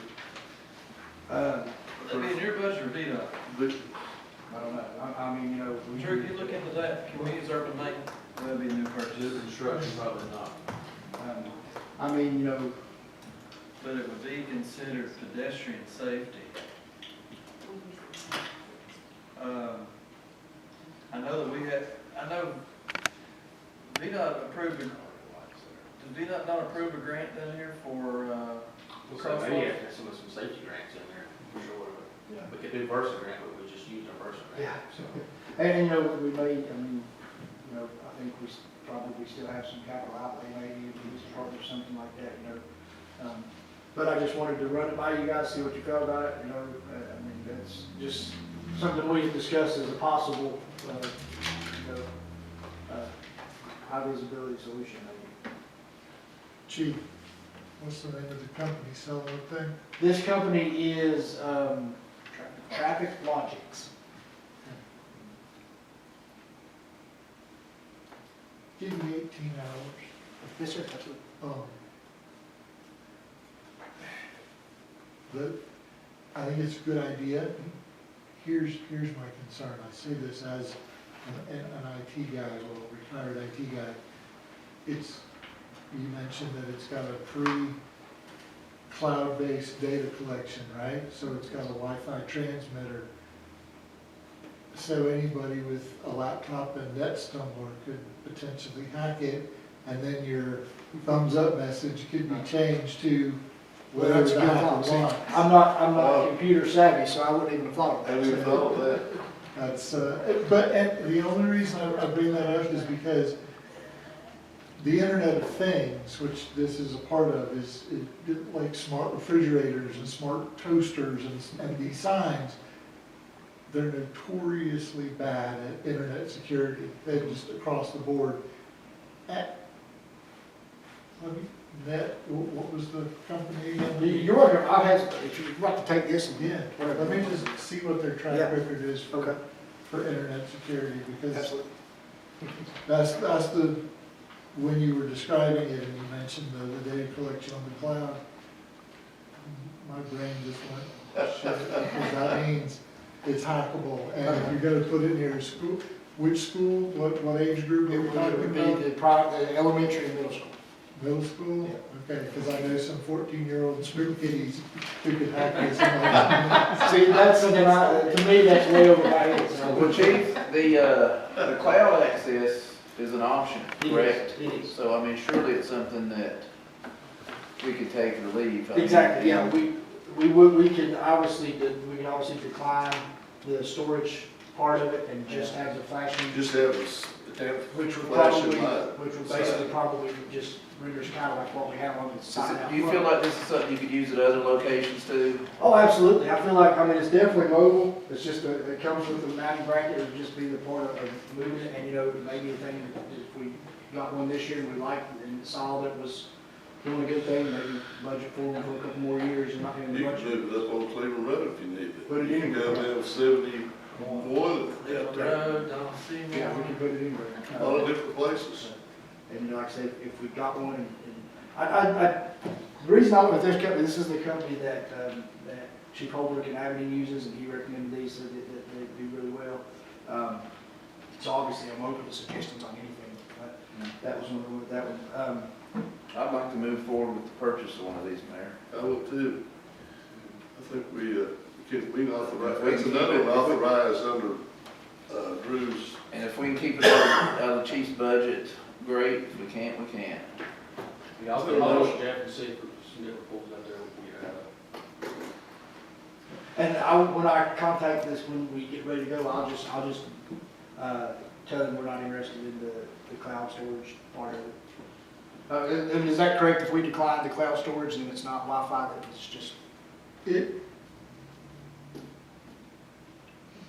[SPEAKER 9] Would that be in your budget or VDOT?
[SPEAKER 14] I don't know.
[SPEAKER 9] Sure, can you look into that? Can we use urban maintenance? That'd be a new purchase.
[SPEAKER 10] New construction, probably not.
[SPEAKER 9] But it would be considered pedestrian safety. I know that VDOT approved, did VDOT not approve a grant down here for,
[SPEAKER 10] So maybe have some safety grants in there, for sure.
[SPEAKER 14] Yeah.
[SPEAKER 10] We could do Versa grant, but we just used our Versa grant.
[SPEAKER 14] Yeah.
[SPEAKER 10] So.
[SPEAKER 14] And, we may, I think we probably still have some capital outlay maybe, if we start or something like that, But I just wanted to run it by you guys, see what you felt about it, that's just something we discussed as a possible, high visibility solution.
[SPEAKER 15] Chief, what's the name of the company selling the thing?
[SPEAKER 14] This company is, Traffic Logics.
[SPEAKER 15] Give me 18 hours.
[SPEAKER 14] Yes, sir, absolutely.
[SPEAKER 15] But I think it's a good idea. Here's my concern. I say this as an IT guy, or a retired IT guy. You mentioned that it's got a free cloud-based data collection, right? So it's got a Wi-Fi transmitter. So anybody with a laptop and NetStumbler could potentially hack it, and then your thumbs up message could be changed to
[SPEAKER 14] Well,
[SPEAKER 15] whatever
[SPEAKER 14] that's a
[SPEAKER 15] the
[SPEAKER 14] good
[SPEAKER 15] hacker
[SPEAKER 14] thought. See,
[SPEAKER 15] wants.
[SPEAKER 14] I'm not computer savvy, so I wouldn't even have thought of that.
[SPEAKER 1] Have you thought of that?
[SPEAKER 15] That's, and the only reason I bring that up is because the Internet of Things, which this is a part of, is like smart refrigerators and smart toasters and these signs. They're notoriously bad at internet security. They're just across the board. What was the company again?
[SPEAKER 14] You're welcome. I'll have, if you'd like to take this and.
[SPEAKER 15] Yeah, let me just see what their track
[SPEAKER 14] Yeah.
[SPEAKER 15] record is
[SPEAKER 14] Okay.
[SPEAKER 15] for internet security, because
[SPEAKER 14] Absolutely.
[SPEAKER 15] that's the, when you were describing it and you mentioned the data collection on the cloud, my brain just went, shit, because that means it's hackable, and if you're gonna put it near a school, which school, what age group are we talking
[SPEAKER 14] It would
[SPEAKER 15] about?
[SPEAKER 14] be the elementary and middle school.
[SPEAKER 15] Middle school? Okay, because I know some 14-year-old spook kiddies who could hack this.
[SPEAKER 14] See, that's something to me, that's way over my head.
[SPEAKER 5] Well, Chief, the cloud access is an option, correct?
[SPEAKER 14] It is.
[SPEAKER 5] So, I mean, surely it's something that we could take or leave. I mean,
[SPEAKER 14] Exactly, yeah, we can obviously decline the storage part of it and just have the flashing,
[SPEAKER 1] Just have
[SPEAKER 14] which would
[SPEAKER 1] flashing
[SPEAKER 14] probably,
[SPEAKER 1] light.
[SPEAKER 14] which would basically probably just render us kind of like what we have on the sign out
[SPEAKER 5] Do you
[SPEAKER 14] front.
[SPEAKER 5] feel like this is something you could use at other locations too?
[SPEAKER 14] Oh, absolutely. I feel like, it's definitely mobile. It's just, it comes with the mounting bracket. It would just be the part of moving it. And, maybe a thing, if we got one this year and we liked it and saw that it was doing a good thing, maybe budget for one for a couple more years and not having
[SPEAKER 1] You
[SPEAKER 14] the
[SPEAKER 1] can
[SPEAKER 14] budget.
[SPEAKER 1] move it up on Cleveland Road if you need it.
[SPEAKER 14] Put it
[SPEAKER 1] You can
[SPEAKER 14] anywhere.
[SPEAKER 1] go down 71 out there.
[SPEAKER 14] Yeah, we can put it anywhere.
[SPEAKER 1] A lot of different places.
[SPEAKER 14] And like I said, if we got one, and the reason I went with this company, this is the company that Chief Holbrook and Avenue uses, and he recommended these, so that they do really well. So obviously, I'm open to suggestions on anything, but that was when we went with that one.
[SPEAKER 5] I'd like to move forward with the purchase of one of these, Mayor.
[SPEAKER 1] I will too. I think we authorize, that's another one authorized under Drew's.
[SPEAKER 5] And if we can keep it out of the chief's budget, great. If we can't, we can't.
[SPEAKER 10] Yeah, I'll get a motion, Jeff, and see if some different pools out there we can get out of.
[SPEAKER 14] And when I contact this, when we get ready to go, I'll just tell them we're not interested in the cloud storage part of it. And is that correct? If we decline the cloud storage, then it's not Wi-Fi, that it's just.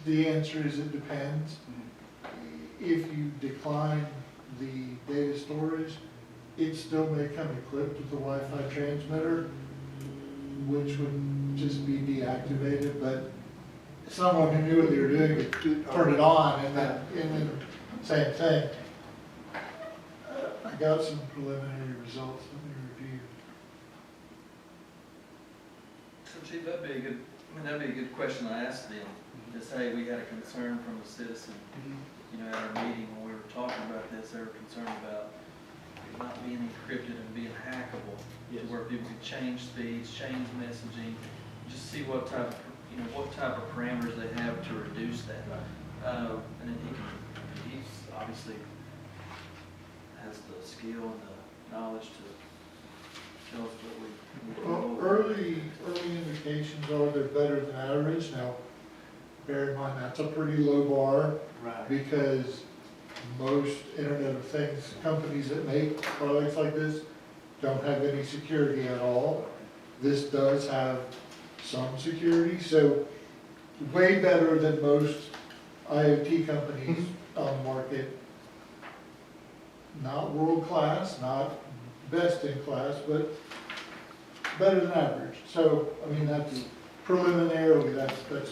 [SPEAKER 15] The answer is it depends. If you decline the data storage, it still may come equipped with the Wi-Fi transmitter, which would just be deactivated, but someone who knew what they were doing would turn it on and then same thing. I got some preliminary results, let me review.
[SPEAKER 9] So Chief, that'd be a good question to ask them. To say we had a concern from a citizen, at our meeting when we were talking about this, they were concerned about it not being encrypted and being hackable, to where people could change speeds, change messaging, just see what type of parameters they have to reduce that. And then he's obviously has the skill and the knowledge to tell us what we need to
[SPEAKER 15] Well,
[SPEAKER 9] know.
[SPEAKER 15] early indications are they're better than average. Now, bear in mind, that's a pretty low bar.
[SPEAKER 14] Right.
[SPEAKER 15] Because most Internet of Things companies that make products like this don't have any security at all. This does have some security, so way better than most IoT companies on the market. not world class, not best in class, but better than average. So, I mean, that's preliminarily, that's good.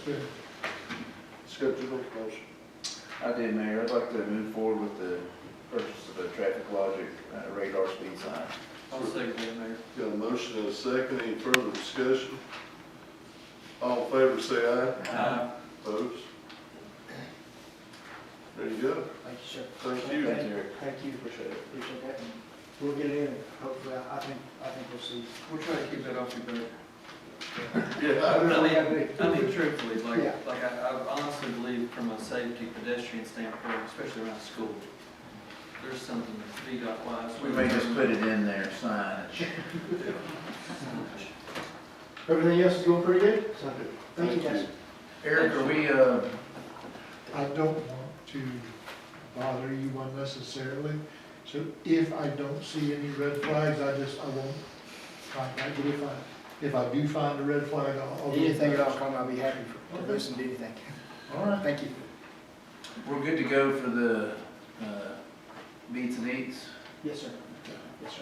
[SPEAKER 1] Skip, you make a motion?
[SPEAKER 5] I did, Mayor. I'd like to move forward with the purchase of a traffic logic radar speed sign.
[SPEAKER 9] I'll second that, Mayor.
[SPEAKER 1] Got a motion and a second, any further discussion? All in favor, say aye.
[SPEAKER 9] Aye.
[SPEAKER 1] Opposed? There you go.
[SPEAKER 14] Thank you, sir.
[SPEAKER 1] Thank you.
[SPEAKER 14] Thank you.
[SPEAKER 5] Appreciate it.
[SPEAKER 14] Appreciate that. And we'll get in, and hopefully, I think we'll see.
[SPEAKER 9] We'll try to keep that off your back.
[SPEAKER 1] Yeah,
[SPEAKER 9] I mean, truthfully,
[SPEAKER 14] Yeah.
[SPEAKER 9] I honestly believe from a safety pedestrian standpoint, especially around school, there's something that VDOT wise.
[SPEAKER 5] We may just put it in there, signage.
[SPEAKER 14] Everything else is going pretty good? So, thank you, guys.
[SPEAKER 5] Eric, are we,
[SPEAKER 15] I don't want to bother you unnecessarily, so if I don't see any red flags, I won't contact you. If I do find a red flag, I'll.
[SPEAKER 14] Anything at all, I'll be happy to
[SPEAKER 15] Okay.
[SPEAKER 14] listen to anything.
[SPEAKER 15] All right.
[SPEAKER 14] Thank you.
[SPEAKER 5] we're good to go for the meets and eats?
[SPEAKER 14] Yes, sir. Yes, sir.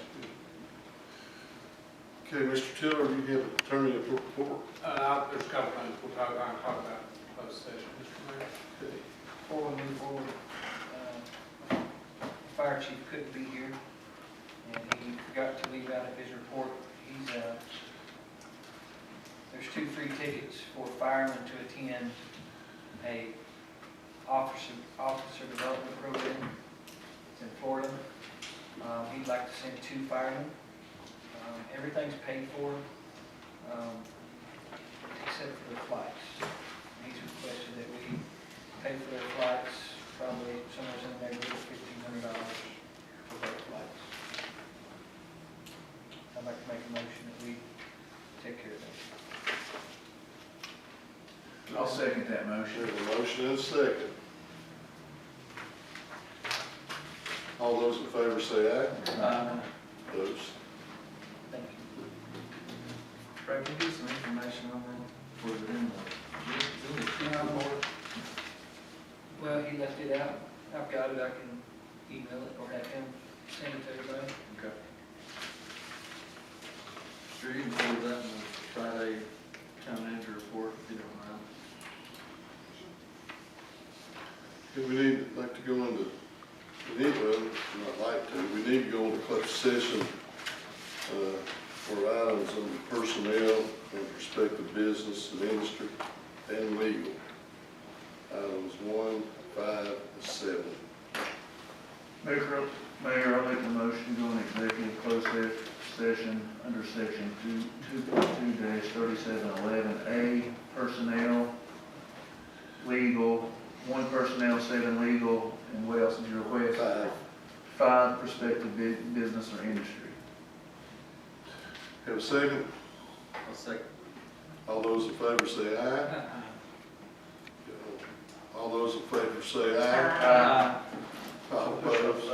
[SPEAKER 1] Okay, Mr. Tiller, you have attorney report.
[SPEAKER 11] There's a couple things I can talk about closed session, Mr. Mayor.
[SPEAKER 1] Okay.
[SPEAKER 13] Before we move forward, the fire chief couldn't be here, and he forgot to leave out of his report. There's 2 free tickets for firemen to attend a officer development program. It's in Florida. He'd like to send 2 firemen. Everything's paid for, except for the flights. He's requested that we pay for their flights, probably somewhere in the neighborhood of $1,500 for their flights. I'd like to make a motion that we take care of that.
[SPEAKER 5] I'll second that
[SPEAKER 1] We
[SPEAKER 5] motion.
[SPEAKER 1] have a motion and a second. All those in favor say aye. Opposed?
[SPEAKER 13] Thank you.
[SPEAKER 9] Brad, can you give some information on that? Was it in the report?
[SPEAKER 13] Well, he left it out. I've got it. I can email it or have him send it to everybody.
[SPEAKER 9] Okay. Sure, you can forward that in the Friday town manager report if you don't mind.
[SPEAKER 1] Okay, we need, like to go into, not like to, we need to go into closed session, for items on personnel and prospective business and industry and legal. Items 1, 5, and 7.
[SPEAKER 5] Mayor, I'll make a motion to go into executive closed session under section 2.2-3711A, personnel, legal, 1 personnel, 7 legal, and what else is your request? 5 prospective business or industry.
[SPEAKER 1] Have a second?
[SPEAKER 9] I'll second.
[SPEAKER 1] All those in favor say aye. All those in favor say aye.
[SPEAKER 5] Aye.
[SPEAKER 1] All opposed?